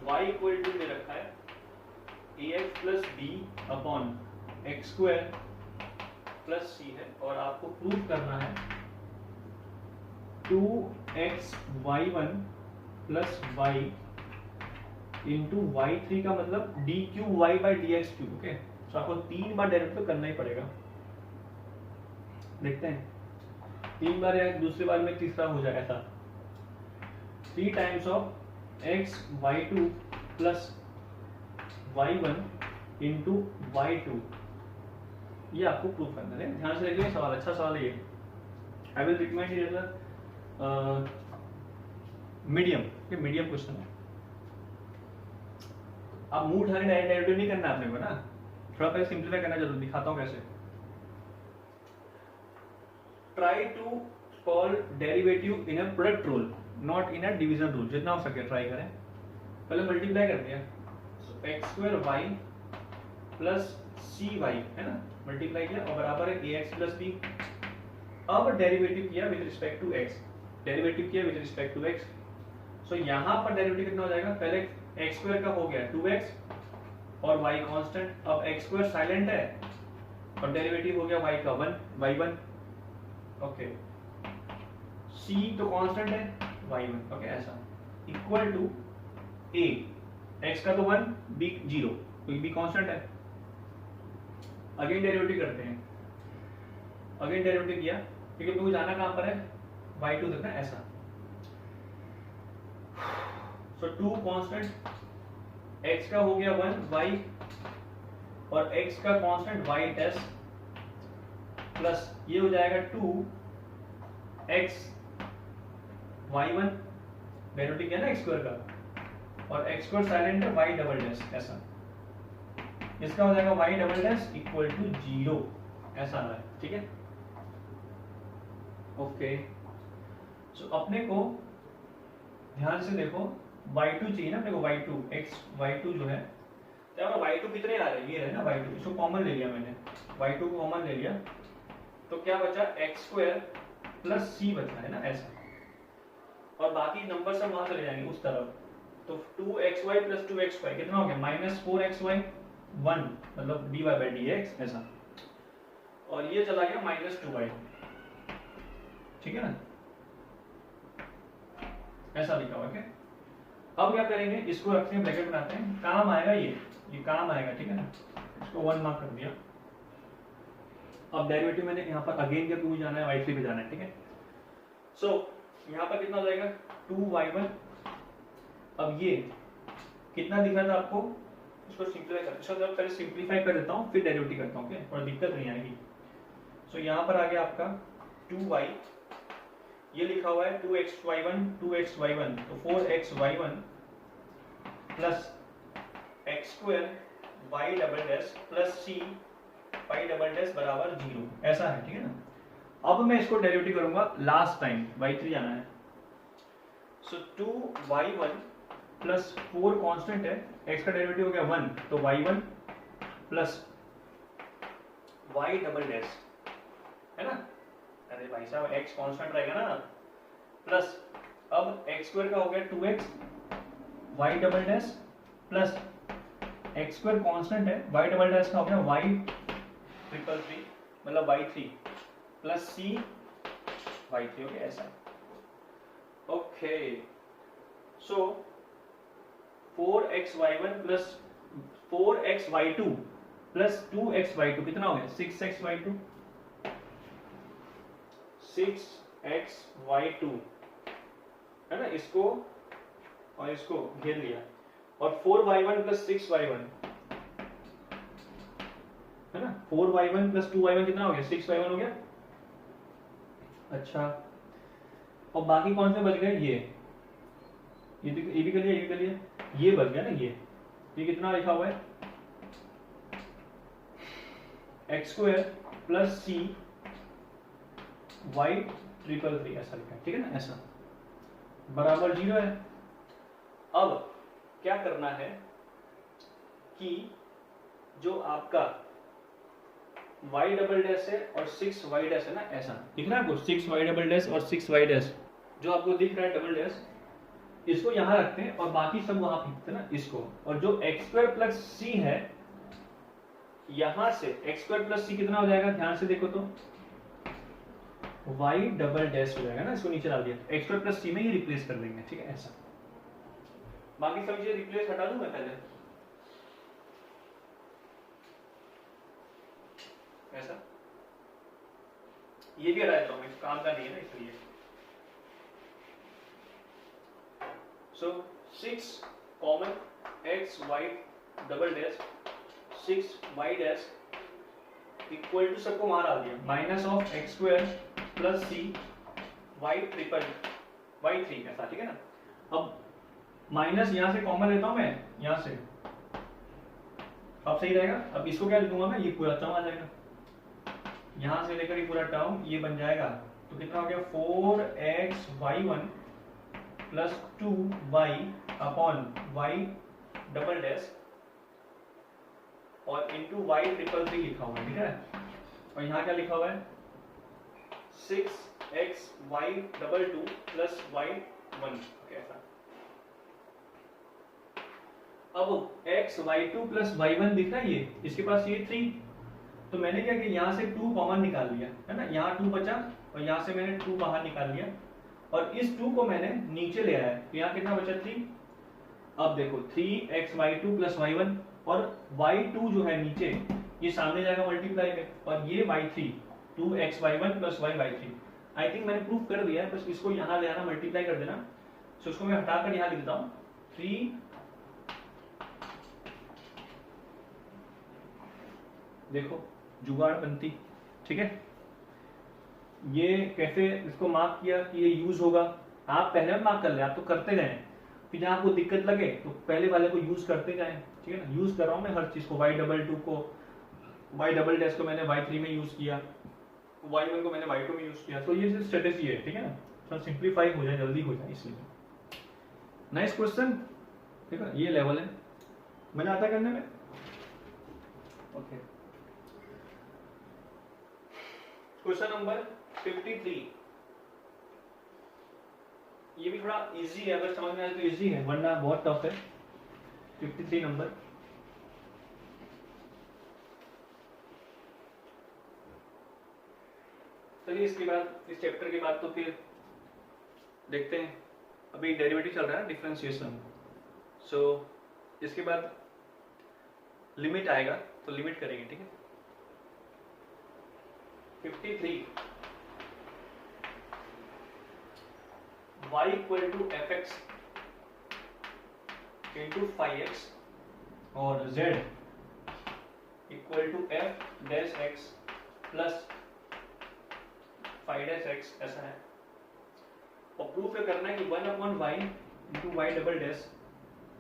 y इक्वल टू दे रखा है ax plus b upon x square plus c है और आपको प्रूव करना है 2xy1 plus Y into y3 का मतलब d cube y by d x cube. Okay, तो आपको 3 बार डेरिवेटिव करना ही पड़ेगा। देखते हैं 3 बार या दूसरी बार में तीसरा हो जाए ऐसा। 3 times of x y two plus y1 into y2, ये आपको प्रूफ करना है। ध्यान से देखिए सवाल, अच्छा सवाल है ये। I will recommend it as a medium, ये मीडियम क्वेश्चन है। आप मुंह उठाने डेरिवेटिव नहीं करना आपने को ना, थोड़ा पहले सिंप्लीफाई करना जरूर, दिखाता हूं कैसे। Try to solve derivative in a product rule, not in a division rule. जितना हो सके ट्राई करें। पहले मल्टीप्लाई कर दिया, x square y plus c y है ना, मल्टीप्लाई किया और बराबर है ए एक्स प्लस बी। अब डेरिवेटिव किया with respect to x, derivative किया with respect to x. So यहां पर डेरिवेटिव कितना हो जाएगा, पहले एक्स स्क्वायर का हो गया 2x और y कांस्टेंट। अब एक्स स्क्वायर साइलेंट है और डेरिवेटिव हो गया y का 1y1। ओके, c तो कांस्टेंट है y1। ओके, ऐसा इक्वल टू a, x का तो 1 b 0, क्योंकि b कांस्टेंट है। अगेन डेरिवेटिव करते हैं, अगेन डेरिवेटिव किया क्योंकि अपने को जाना कहां पर है, y2 तक ना, ऐसा। सो 2 कांस्टेंट, x का हो गया 1 y और x का कांस्टेंट y डैश प्लस ये हो जाएगा 2x y1, डेरिवेटिव किया ना x स्क्वायर का, और x स्क्वायर साइलेंट है y डबल डैश, ऐसा। इसका हो जाएगा y double dash equal to 0, ऐसा आ रहा है। ठीक है, ओके। सो अपने को ध्यान से देखो, y2 चाहिए ना अपने को, y2 x y2 जो है, तो y2 कितने आ रहे हैं, ये है ना y2, इसको कॉमन ले लिया मैंने, y2 को कॉमन ले लिया तो क्या बचा, एक्स स्क्वायर प्लस सी बचा है ना, ऐसा। और बाकी नंबर सब वहां चले जाएंगे उस तरफ। तो 2xy प्लस 2xy कितना हो गया, -4xy 1, मतलब dy बाई dx, ऐसा। और ये चला गया -2y, ठीक है ना, ऐसा लिखा हुआ है। अब क्या करेंगे, इसको रखते हैं, ब्रैकेट बनाते हैं, काम आएगा ये काम आएगा, ठीक है ना। इसको 1 मार्क कर दिया। अब डेरिवेटिव मैंने यहाँ पर अगेन क्या, मुझे जाना है y3 पे जाना है, ठीक है। सो यहाँ पर कितना हो जाएगा, 2y1। अब ये कितना दिख रहा था आपको, इसको सिंप्लीफाई कर, इसको पहले सिंप्लीफाई कर देता हूँ फिर डेरिवेटिव करता हूँ, ओके, और दिक्कत नहीं आएगी। सो यहाँ पर आ गया आपका 2y, ये लिखा हुआ है 2xy1 तो 4xy1 plus x square y double dash plus c y double dash बराबर 0, ऐसा है, ठीक है ना। अब मैं इसको डेरिवेटिव करूंगा लास्ट टाइम, y3 जाना है। सो 2y1 प्लस 4 कांस्टेंट है, x का डेरिवेटिव हो गया 1, तो y1 plus y double dash है ना, अरे भाई साहब x कांस्टेंट रहेगा ना, प्लस अब x स्क्वायर का हो गया 2x y double dash plus x square constant है, y डबल डैश का हो गया y ट्रिपल 3, मतलब y3 plus c y3, okay, ऐसा। ओके, सो 4xy1 plus 4xy2 plus 2xy2 कितना हो गया, 6xy2, 6xy2 है ना, इसको और इसको घेर लिया, और 4y1 प्लस 6y1 है ना, 4y1 प्लस 2y1 कितना हो गया, 6y1 हो गया। अच्छा, और बाकी कौन से बच गए, ये भी कर लिया, ये कर लिया, ये बच गया ना, ये कितना लिखा हुआ है, एक्स स्क्वायर प्लस सी y ट्रिपल 3, ऐसा लिखा है, ठीक है ना, ऐसा बराबर 0 है। अब क्या करना है कि जो आपका y डबल डैश है और 6y डैश है ना, ऐसा दिख रहा है आपको, 6y डबल डैश और 6y डैश जो आपको दिख रहा है डबल डैश, इसको यहां रखते हैं और बाकी सब वहां फेंकते हैं ना, इसको। और जो x स्क्वायर प्लस c है यहां से एक्स स्क्वायर प्लस सी कितना हो जाएगा, ध्यान से देखो तो वाई डबल डैश हो जाएगा ना, इसको नीचे डाल दिया, एक्स स्क्वायर प्लस सी में ये रिप्लेस कर देंगे, ठीक है ऐसा। बाकी सब चीजें रिप्लेस हटा दूं मैं पहले, ऐसा ये भी हटा देता हूं, काम का नहीं है ना इसलिए। So 6 common x y double dash 6 y dash equal to, सबको वहां डाल दिया, minus of x square plus c y triple y 3 ऐसा, ठीक है ना। अब माइनस यहां से कॉमन लेता हूं मैं, यहां से, अब सही रहेगा। अब इसको क्या लिखूंगा मैं, ये पूरा टर्म आ जाएगा, यहां से लेकर ये पूरा टर्म ये बन जाएगा, तो कितना हो गया 4xy1 plus 2y upon y double dash और इंटू y ट्रिपल 3 लिखा हुआ है, ठीक है। और यहाँ क्या लिखा हुआ है 6xy डबल 2 प्लस y1 कैसा। अब xy2 प्लस y1 दिख रहा है, ये इसके पास ये 3, तो मैंने क्या किया यहाँ से 2 कॉमन निकाल लिया है ना, यहाँ 2 बचा और यहाँ से मैंने 2 बाहर निकाल लिया और इस 2 को मैंने नीचे ले आया, तो यहाँ कितना बचा 3। अब देखो 3xy2 प्लस y1 और y2 जो है नीचे ये सामने जाएगा मल्टीप्लाई में, और ये y3 2xy1 plus y3। I think मैंने प्रूफ कर दिया है, बस इसको यहाँ ले आना मल्टीप्लाई कर देना। तो इसको मैं हटाकर यहाँ लिख देता हूँ 3 देखो जुगाड़ बनती, ठीक है। ये कैसे इसको मार्क किया कि ये यूज होगा, आप पहले मार्क कर ले, आप तो करते जाएं, फिर जहाँ आपको दिक्कत लगे तो पहले वाले को यूज करते जाएं, ठीक है ना। यूज कर रहा हूँ मैं हर चीज को, y2 को y डबल डैश को मैंने y3 में यूज किया, y1 को मैंने y2 में यूज किया, तो ये स्ट्रेटेजी है, ठीक है ना, थोड़ा सिंप्लीफाई हो जाए, जल्दी हो जाए इसलिए। नाइस क्वेश्चन, ठीक है, ये लेवल है, मजा आता है करने में। ओके, क्वेश्चन नंबर 53, ये भी थोड़ा इजी है, अगर समझ में आए तो इजी है, वरना बहुत टफ है। 53 नंबर, चलिए इसके बाद, इस चैप्टर के बाद तो फिर देखते हैं, अभी डेरिवेटिव चल रहा है डिफरेंशिएशन, सो इसके बाद लिमिट आएगा तो लिमिट करेंगे, ठीक है। 53 y equal to fx into 5x और z equal to f dash x plus 5 dash x ऐसा है, और प्रूफ करना है कि 1 upon y into y double dash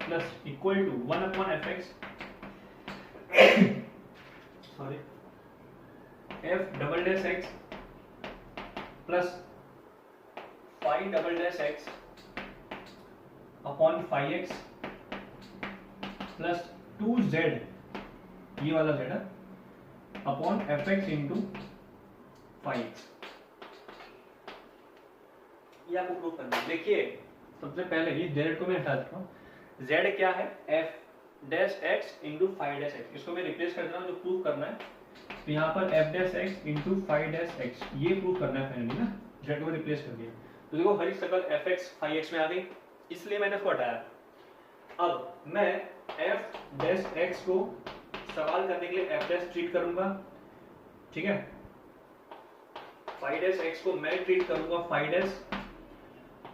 plus equal to 1 upon fx sorry f double dash x plus 5 double dash x upon 5x plus 2z, ये वाला z है, upon fx into 5x, ये आपको प्रूफ करना है। देखिए सबसे पहले ये z को मैं हटा देता हूँ, z क्या है f dash x into 5 dash x, इसको मैं रिप्लेस कर देता हूँ, जो प्रूफ करना है, तो यहाँ पर f dash x into 5 dash x, ये प्रूफ करना है फाइनली ना, z को रिप्लेस कर दिया, तो देखो हर एक शकल fx 5x में आ गई, इसलिए मैंने इसको हटाया। अब मैं f डैश x को सवाल करने के लिए f डैश ट्रीट करूंगा, ठीक है, 5 डैश x को मैं ट्रीट करूंगा 5 डैश,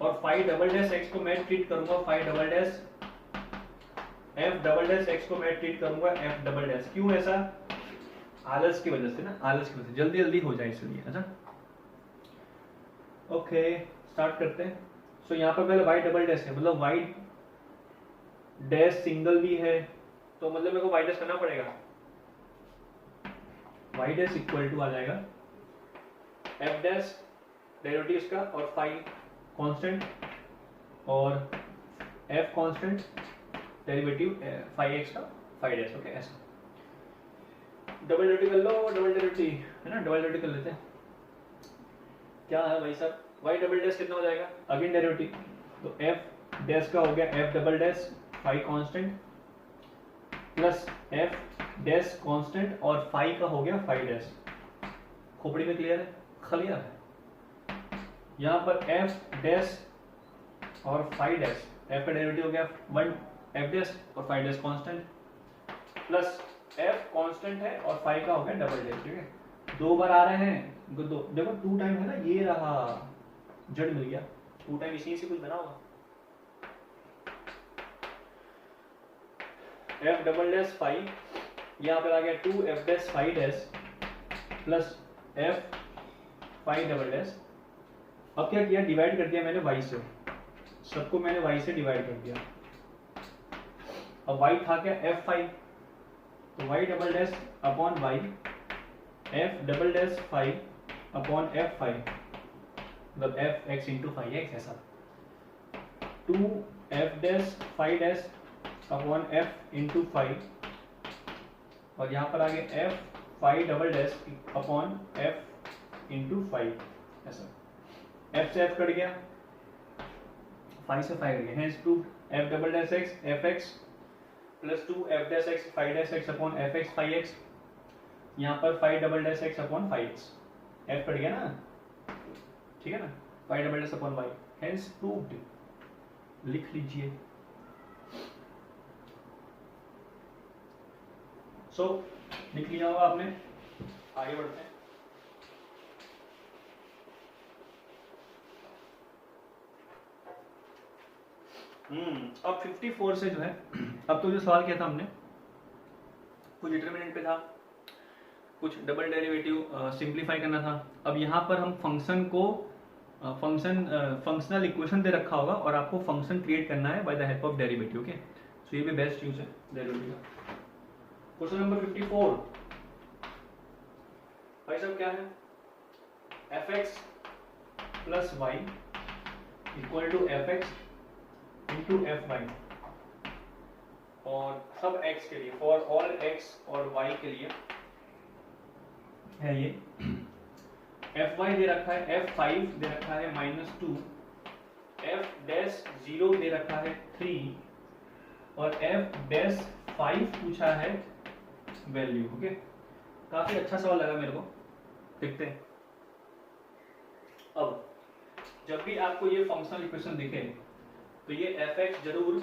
और 5 डबल डैश x को मैं ट्रीट करूंगा 5 double dash, f double dash x को मैं ट्रीट करूंगा f डबल डैश। क्यों ऐसा? आलस की वजह से ना, आलस की वजह से, जल्दी जल्दी हो जाए इसलिए, अच्छा। ओके स्टार्ट करते हैं। सो यहाँ पर पहले y डबल डैश है, मतलब y डैश सिंगल भी है, तो मतलब मेरे को y डैश करना पड़ेगा, y डैश इक्वल टू आ जाएगा f डैश डेरिवेटिव इसका और 5 कांस्टेंट और f कांस्टेंट डेरिवेटिव 5x का 5 डैश, ओके ऐसा। डबल डेरिवेटिव कर लो, डबल डेरिवेटिव है ना, डबल डेरिवेटिव कर लेते हैं। क्या है भाई साहब, y डबल डैश कितना हो जाएगा, अगेन डेरिवेटिव, तो f डैश का हो गया f double dash 5 constant plus f dash constant और फाई का हो गया फाई डैश। खोपड़ी में क्लियर है? क्लियर है। यहाँ पर एफ डैश और फाई डैश, एफ का डेरिवेटिव हो गया 1 एफ डैश और phi dash constant, plus f constant है और फाई का हो गया डबल डैश। ठीक है, 2 बार आ रहे हैं, देखो 2 टाइम है ना, ये रहा जड़ मिल गया, 2 टाइम इसी से कुछ बना होगा। एफ डबल डैश फाई, यहाँ पर आ गया 2 f dash phi dash plus f phi double dash. अब क्या किया, डिवाइड कर दिया मैंने वाई से, सबको मैंने वाई से डिवाइड कर दिया। अब वाई था क्या, एफ फाई, तो y double dash upon y, f double dash phi upon f phi, मतलब f x into phi x, ऐसा 2 f dash phi dash upon f into phi, और यहाँ पर आ गया f phi double dash upon f into phi, ऐसा। F से f cut गया, फाई से फाई कट गया, hence 2 f double dash x f x plus 2 f dash x phi dash x upon f x phi x, यहाँ पर phi double dash x upon phi x, f cut गया ना, ठीक है ना, phi double dash upon y, hence proved, लिख लीजिए। सो लिख लिया होगा आपने, आगे बढ़ते हैं। अब 54 से जो है, अब तो जो सवाल किया था हमने, कुछ डिटरमिनेंट पे था, कुछ डबल डेरिवेटिव सिंप्लीफाई करना था। अब यहाँ पर हम फंक्शन को फंक्शनल इक्वेशन दे रखा होगा और आपको फंक्शन क्रिएट करना है by the help of derivative. Okay, so ये भी बेस्ट यूज है डेरिवेटिव का। क्वेश्चन नंबर 54 भाई साहब क्या है, f x plus y equal to f x into f y, और सब x के लिए, फॉर ऑल x और y के लिए है ये। एफ वाई दे रखा है f5 दे रखा है -2, f डैश 0 दे रखा है 3 और f डैश 5 पूछा है वैल्यू। ओके, काफी अच्छा सवाल लगा मेरे को, देखते हैं। अब जब भी आपको ये फंक्शनल इक्वेशन दिखे तो ये एफ एक्स जरूर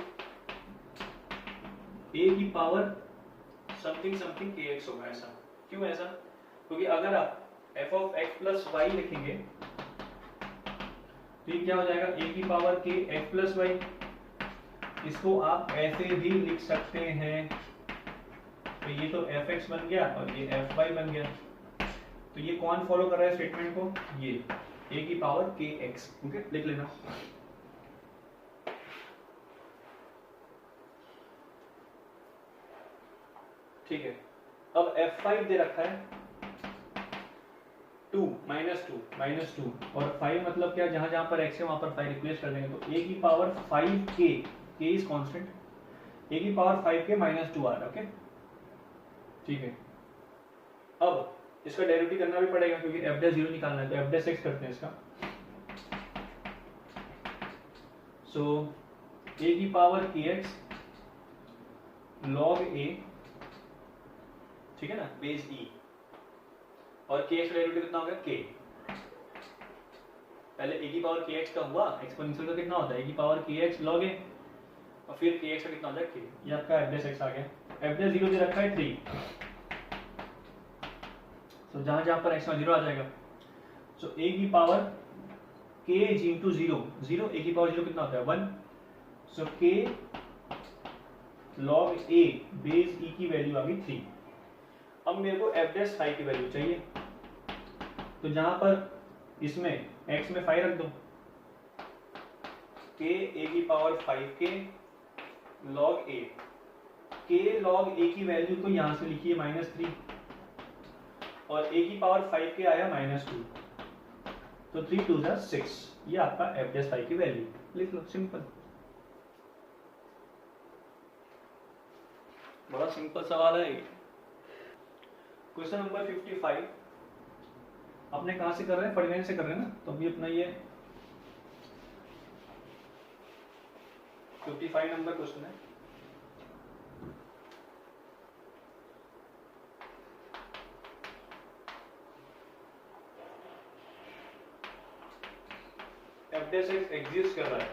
ए की पावर समथिंग समथिंग के एक्स होगा। ऐसा क्यों? ऐसा क्योंकि अगर आप f of x plus y लिखेंगे तो ये क्या हो जाएगा, ए की पावर के एक्स प्लस वाई। इसको आप ऐसे भी लिख सकते हैं, तो ये तो एफ एक्स बन गया और ये एफ वाई बन गया। तो ये कौन फॉलो कर रहा है स्टेटमेंट को, ये ए की पावर के एक्स। ओके, लिख लेना। ठीक है, अब f5 दे रखा है 2 -2 और 5 मतलब क्या, जहां जहां पर x है वहां पर 5 रिप्लेस कर देंगे, तो a की power 5k, k is constant, a की पावर 5k -2 आ रहा है। ओके, ठीक है। अब इसका डेरिवेटिव करना भी पड़ेगा क्योंकि f डैश 0 निकालना है, तो f डैश x करते हैं इसका। सो a की पावर kx log a, ठीक है ना, बेस e, और के एक्स डेरिवेटिव कितना हो गया, के। पहले ए की पावर के एक्स का हुआ, एक्सपोनेंशियल का कितना होता है, ए की पावर के एक्स लॉग ए, और फिर के एक्स का कितना होता है, के। ये आपका एफ डैश एक्स आ गया। एफ डैश 0 दे रखा है 3, तो जहां जहां पर एक्स 0 आ जाएगा, सो ए की पावर के इंटू 0, ए की पावर 0 कितना होता है 1, सो के लॉग ए बेस ई की वैल्यू आ गई 3। अब मेरे को एफ डैश 5 की वैल्यू चाहिए, तो जहां पर इसमें x में 5 रख दो, k a की power 5k log a, k log a की वैल्यू तो यहां से लिखिए -3, और a की पावर 5k आया -2, तो 3 2 6, ये आपका एफ डैश 5 की वैल्यू। लिख लो, सिंपल, बड़ा सिंपल सवाल है ये। क्वेश्चन नंबर 55 अपने कहां से कर रहे हैं, फॉर्मूले से कर रहे हैं ना, तो अभी अपना ये 55 नंबर क्वेश्चन है। डैश एक्स एग्जिस्ट कर रहा है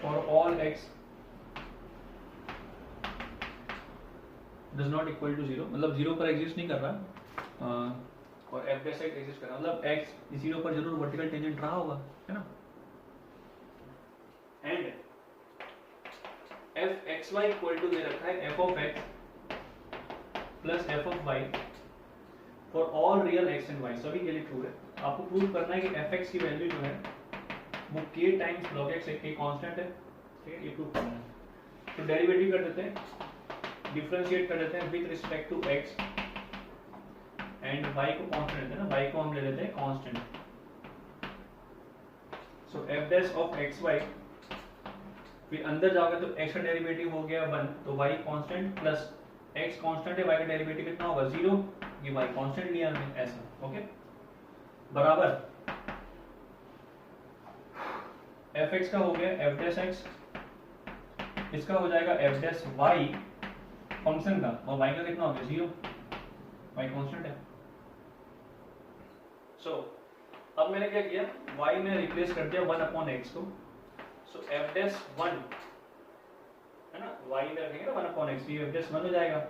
for all x does not equal to 0, मतलब 0 पर एग्जिस्ट नहीं कर रहा, और एफ डैश एक्स एग्जिस्ट कर रहा है, मतलब एक्स 0 पर जरूर वर्टिकल टेंजेंट रहा होगा, है ना। And f x y equal to दे रखा है f of x plus f of y for all real x and y, सभी के लिए ट्रू है। आपको प्रूव करना है कि एफ एक्स की वैल्यू जो है वो k टाइम्स log x है, k कांस्टेंट है, ठीक है, ये प्रूव करना है। तो डेरिवेटिव कर देते हैं, डिफरेंशिएट कर देते हैं with respect to x and y को कांस्टेंट लेते हैं ना, y को हम ले लेते हैं constant. So f dash of x y, फिर अंदर जाओगे तो x का डेरिवेटिव हो गया 1, तो y constant plus x constant है, y का डेरिवेटिव कितना होगा 0, ये y कांस्टेंट लिया हमने ऐसा, ओके, बराबर एफ एक्स का हो गया एफ डैश एक्स, इसका हो जाएगा एफ डैश वाई फंक्शन का, और y का कितना हो गया 0, y कांस्टेंट है। सो अब मैंने क्या किया, y में रिप्लेस कर दिया 1 अपॉन x को, सो एफ डैश 1 है ना, y में रखेंगे ना 1 अपॉन x, ये एफ डैश 1 हो जाएगा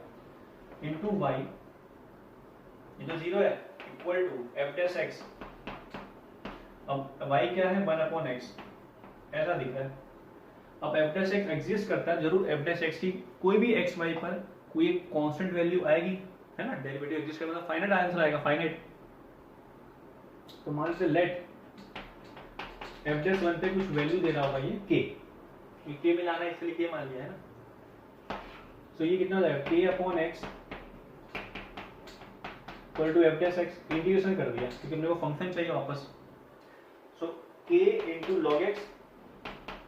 इनटू y, ये तो 0 है, equal to f dash x, अब y क्या है 1 अपॉन x, ऐसा दिख रहा है। अब एफ डैश एक्स एग्जिस्ट करता है, जरूर एफ डैश एक्स की कोई भी एक्स वाई पर कोई एक कांस्टेंट वैल्यू आएगी, है ना, डेरिवेटिव एग्जिस्ट करता है, फाइनाइट आंसर आएगा, फाइनाइट। तो मान लीजिए लेट एफ डैश 1 पे कुछ वैल्यू दे रहा होगा ये k में लाना है, इसलिए k मान लिया है ना। तो ये कितना हो जाएगा k upon x equal to f dash x, integration कर दिया क्योंकि हमने को फंक्शन चाहिए वापस। So k into log x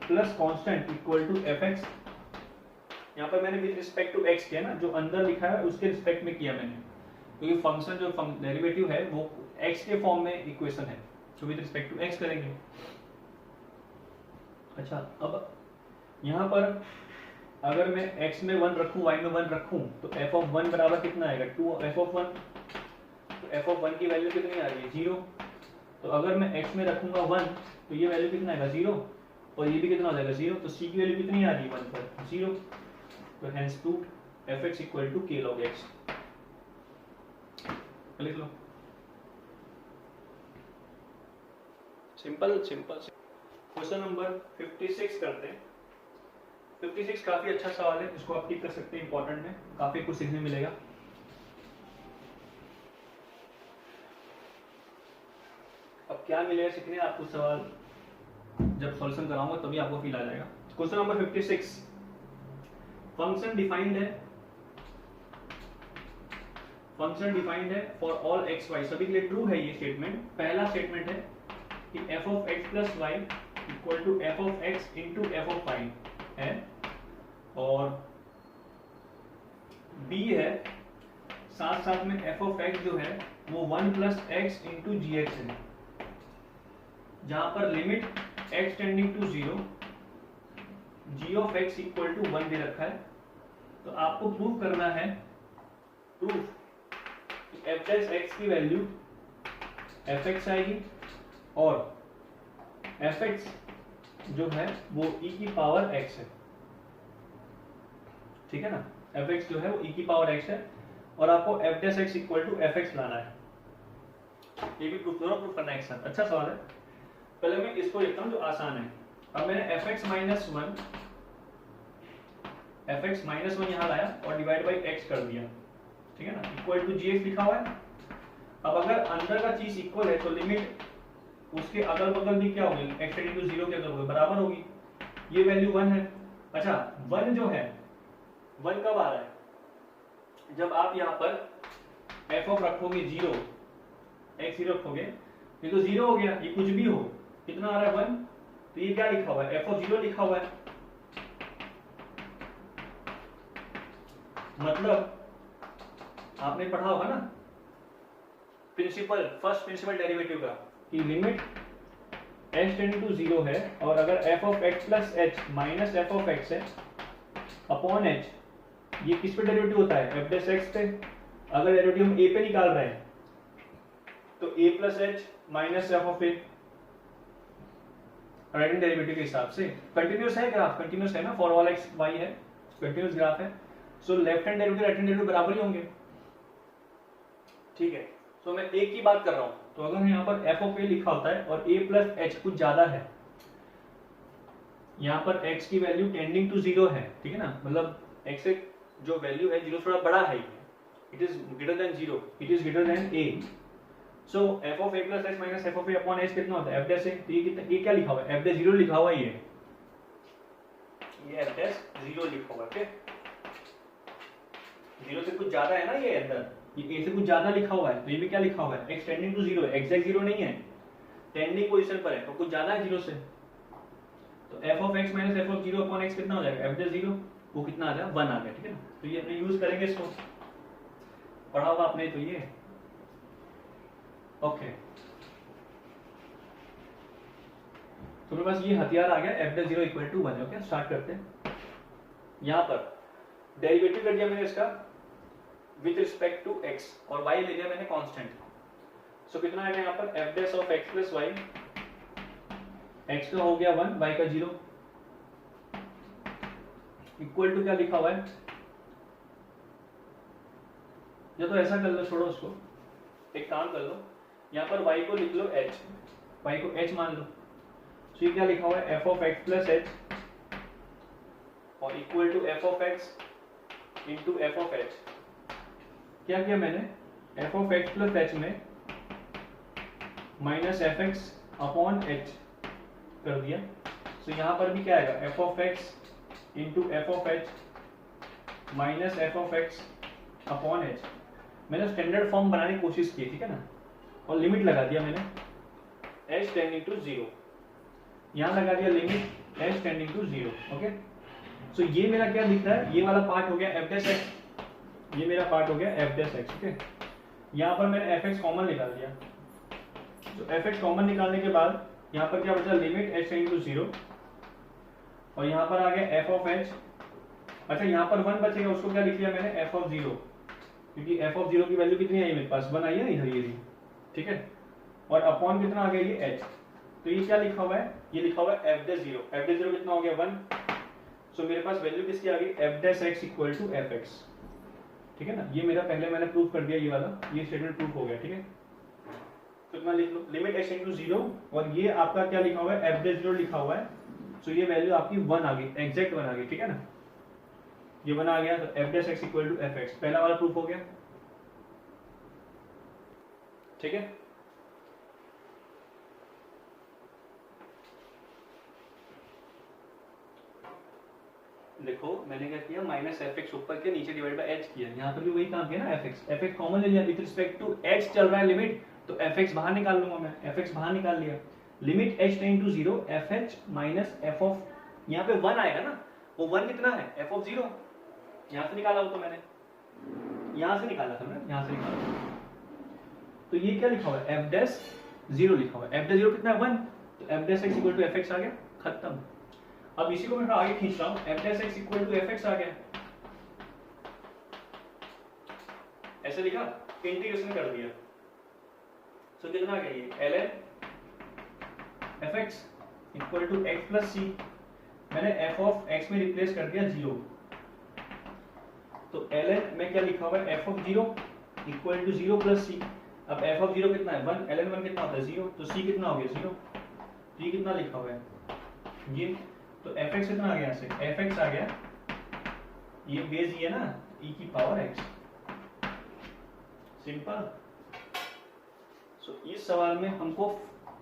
plus constant equal to f x, यहाँ पर मैंने विद रिस्पेक्ट टू एक्स किया ना, जो अंदर लिखा है उसके रिस्पेक्ट में किया मैंने, क्योंकि फंक्शन जो डेरिवेटिव है वो एक्स के फॉर्म में इक्वेशन है, तो विद रिस्पेक्ट टू एक्स करेंगे। अच्छा, अब यहाँ पर अगर मैं x में 1 रखूँ, y में 1 रखूँ, तो f ऑफ 1 बराबर कितना आएगा 2 f ऑफ 1, तो f ऑफ 1 की वैल्यू कितनी आ रही है 0, तो अगर मैं x में रखूंगा 1 तो ये वैल्यू कितना आएगा 0, और ये भी कितना हो जाएगा 0, तो c की वैल्यू कितनी आ रही है 1 पर 0, तो hence proved f x equal to k log x। लिख लो, सिंपल सिंपल। क्वेश्चन नंबर 56 करते हैं। 56 काफी अच्छा सवाल है, इसको आप टिक कर सकते हैं, इंपॉर्टेंट है, काफी कुछ सीखने मिलेगा। अब क्या मिलेगा सीखने आपको, सवाल जब सॉल्यूशन कराऊंगा तभी आपको फील आ जाएगा। क्वेश्चन नंबर 56, फंक्शन डिफाइंड है, फंक्शन डिफाइंड है फॉर ऑल एक्स वाई, सभी के लिए ट्रू है ये स्टेटमेंट। पहला स्टेटमेंट है कि f of x plus y equal to f of x into f of y है, और बी है साथ साथ में एफ ऑफ एक्स जो है वो 1 plus x into g x है, जहां पर limit x tending to 0 g of x equal to 1 दे रखा है। तो आपको प्रूव करना है, प्रूफ एफ डैश एक्स की वैल्यू एफ एक्स आएगी, और एफ एक्स जो है वो e की पावर x है, ठीक है ना, एफ एक्स जो है वो e की पावर x है, और आपको f dash x equal to f x लाना है, ये भी प्रूफ करना है एक साथ। अच्छा सवाल है, पहले मैं इसको लिखता हूं जो आसान है। अब मैंने एफ एक्स माइनस वन यहाँ लाया और डिवाइड बाई एक्स कर दिया, ठीक है ना, इक्वल टू जी एक्स लिखा हुआ है। अब अगर अंदर का चीज इक्वल है तो लिमिट उसके अगल बगल भी क्या होगी, एक्स टेंडिंग टू 0 के अगल बगल बराबर होगी, ये वैल्यू 1 है। अच्छा, 1 जो है 1 कब आ रहा है, जब आप यहाँ पर एफ ऑफ रखोगे 0 एक्स 0 रखोगे, ये तो 0 हो गया, ये कुछ भी हो, कितना आ रहा है 1, तो ये क्या लिखा हुआ है एफ ऑफ 0 लिखा हुआ है, मतलब आपने पढ़ा होगा ना प्रिंसिपल, फर्स्ट प्रिंसिपल डेरिवेटिव का, कि लिमिट x टेंडिंग टू 0 है, और अगर f of x plus h minus f of x है अपॉन h, ये किस पे डेरिवेटिव होता है f डैश x पे। अगर डेरिवेटिव हम a पे निकाल रहे हैं तो a plus h minus f of a, right derivative के हिसाब से। कंटिन्यूस है ग्राफ, कंटिन्यूस है ना, फॉर ऑल एक्स वाई है, कंटिन्यूस ग्राफ है। So left hand derivative right hand derivative बराबर ही होंगे, ठीक है। सो मैं एक की बात कर रहा हूं, तो अगर यहाँ पर एफ ऑफ ए लिखा होता है और ए प्लस एच कुछ ज्यादा है, यहाँ पर x की वैल्यू टेंडिंग टू 0 है, ठीक है ना, मतलब x एक जो वैल्यू है 0 थोड़ा बड़ा है, it is greater than 0, it is greater than a। So f of a plus h minus f of a upon h कितना होता है f डैश a। तो ये क्या लिखा हुआ है, f डैश 0 लिखा हुआ है, ये f डैश 0 लिखा हुआ है, 0 से कुछ ज्यादा है ना, ये अंदर ये a से कुछ ज्यादा लिखा हुआ है, तो ये भी क्या लिखा हुआ है, x टेंडिंग टू 0 है, एग्जैक्ट 0 नहीं है, टेंडिंग पोजीशन पर है, तो कुछ ज्यादा है 0 से। तो f of x minus f of 0 upon x कितना हो जाएगा, f डैश 0 वो कितना आ जाएगा 1 आ गया, ठीक है ना। तो ये अपने यूज करेंगे, इसको पढ़ा होगा आपने, तो ये ओके। तो मेरे पास ये हथियार आ गया, f dash 0 equal to 1। Okay, start करते हैं। यहाँ पर डेरिवेटिव कर दिया मैंने इसका विद रिस्पेक्ट टू x और y ले लिया मैंने कांस्टेंट। सो कितना आएगा यहाँ पर f dash of x plus y, x का हो गया 1, y का 0, इक्वल टू क्या लिखा हुआ है, या तो ऐसा कर लो, छोड़ो उसको, एक काम कर लो, यहाँ पर y को लिख लो h, y को h मान लो। तो ये क्या लिखा हुआ है f of x plus h और equal to f of x into f of h। क्या किया मैंने, f of x plus h में minus f x upon h कर दिया। तो यहाँ पर भी क्या आएगा, f of x into f of h minus f of x upon h। मैंने स्टैंडर्ड फॉर्म बनाने की कोशिश की, ठीक है ना, और लिमिट लगा दिया मैंने h टेंडिंग टू 0, यहाँ लगा दिया limit h tending to 0। Okay, so ये मेरा क्या दिख रहा है, ये वाला पार्ट हो गया f डैश x, ये मेरा पार्ट हो गया f डैश x। ओके, यहाँ पर मैंने f x कॉमन निकाल दिया। तो f x कॉमन निकालने के बाद यहाँ पर क्या बचा, लिमिट h टेंडिंग टू 0, और यहाँ पर आ गया f ऑफ h। अच्छा, यहाँ पर 1 बचेगा, उसको क्या लिख लिया मैंने, f ऑफ 0, क्योंकि f ऑफ 0 की वैल्यू कितनी आई मेरे पास, 1 आई है ना इधर, ये भी ठीक है, और अपॉन कितना आ गया, ये h। तो ये क्या लिखा हुआ है, ये लिखा हुआ है f डैश 0, f डैश 0 कितना हो गया 1। सो मेरे पास वैल्यू किसकी आ गई, f dash x equal to f x, ठीक है ना। ये मेरा पहले मैंने प्रूव कर दिया, ये वाला ये स्टेटमेंट प्रूव हो गया, ठीक है। तो इतना लिख लो, लिमिट h टेंडिंग टू 0, और ये आपका क्या लिखा हुआ है, f डैश 0 लिखा हुआ है। सो ये वैल्यू आपकी 1 आ गई, एग्जैक्ट 1 आ गई, ठीक है ना, ये 1 आ गया। तो f dash x equal to f x, पहला वाला प्रूफ हो गया, ठीक है। देखो मैंने क्या किया, माइनस एफ एक्स ऊपर के नीचे डिवाइड बाय एच किया, यहाँ पर भी वही काम किया ना, एफ एक्स कॉमन ले लिया, विद रिस्पेक्ट टू एच चल रहा है लिमिट, तो एफ एक्स बाहर निकाल लूंगा मैं, एफ एक्स बाहर निकाल लिया, limit h tending to 0 f h minus f of, यहाँ पे 1 आएगा ना, वो 1 कितना है, एफ ऑफ 0, यहाँ से निकाला हो तो मैंने, यहाँ से निकाला था मैंने, यहाँ से निकाला। तो ये क्या लिखा हुआ है, एफ डैश 0 लिखा हुआ है, एफ डैश 0 कितना है 1, तो f dash x equal to f x आ गया, खत्म। अब इसी को मैं आगे खींच रहा हूं, f dash x equal to fx आ गया, ऐसे लिखा, इंटीग्रेशन कर दिया। सो कितना आ गया ये ln fx equal to x plus c, मैंने f ऑफ x में रिप्लेस कर दिया 0, तो ln में क्या लिखा हुआ है, f of 0 equal to 0 plus c। अब f ऑफ 0 कितना है 1, ln 1 कितना होता है 0, तो c कितना हो गया 0, तो ये कितना लिखा हुआ है ये, तो एफ एक्स कितना आ गया, यहाँ से एफ एक्स आ गया, ये बेस ये ना e की पावर x, सिंपल। सो इस सवाल में हमको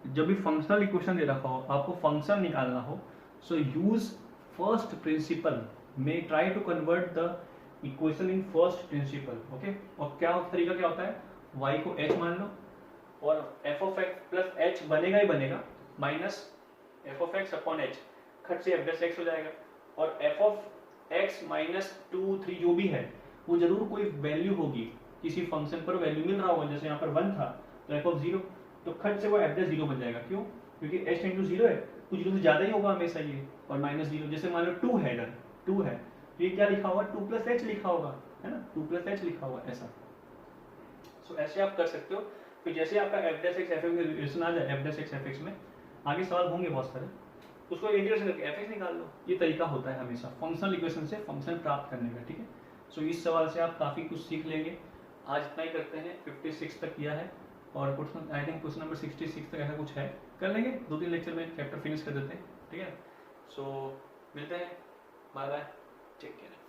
जब भी फंक्शनल इक्वेशन दे रखा हो, आपको फंक्शन निकालना हो, so use first principle, may try to convert the equation in first principle. Okay, और क्या तरीका क्या होता है, y को h मान लो, और f of x plus h बनेगा ही बनेगा, minus f of x upon h, खट से f डैश x हो जाएगा, और f ऑफ x माइनस 2 3 जो भी है, वो जरूर कोई वैल्यू होगी, किसी फंक्शन पर वैल्यू मिल रहा होगा, जैसे यहाँ पर 1 था तो f ऑफ 0, तो खट से वो f डैश 0 बन जाएगा, क्यों, क्योंकि h टेंडिंग टू 0 है, कुछ 0 से ज्यादा ही होगा हमेशा ये, और माइनस 0, जैसे मान लो 2 है, इधर 2 है, तो ये क्या लिखा होगा, 2 प्लस h लिखा होगा, है ना, 2 प्लस h लिखा होगा, ऐसा। सो ऐसे आप कर सकते हो। फिर जैसे आपका f डैश x f में रिलेशन आ जाए, f डैश x f में आगे सवाल होंगे बहुत सारे, उसको इंटीग्रेशन करके एफ एक्स निकाल लो। ये तरीका होता है हमेशा फंक्शनल इक्वेशन से फंक्शन प्राप्त करने का, ठीक है। सो इस सवाल से आप काफ़ी कुछ सीख लेंगे। आज इतना ही करते हैं, 56 तक किया है और question I think question number 66 तक ऐसा कुछ है, कर लेंगे 2-3 लेक्चर में चैप्टर फिनिश कर देते हैं, ठीक है। सो मिलते हैं, बाय बाय, टेक केयर।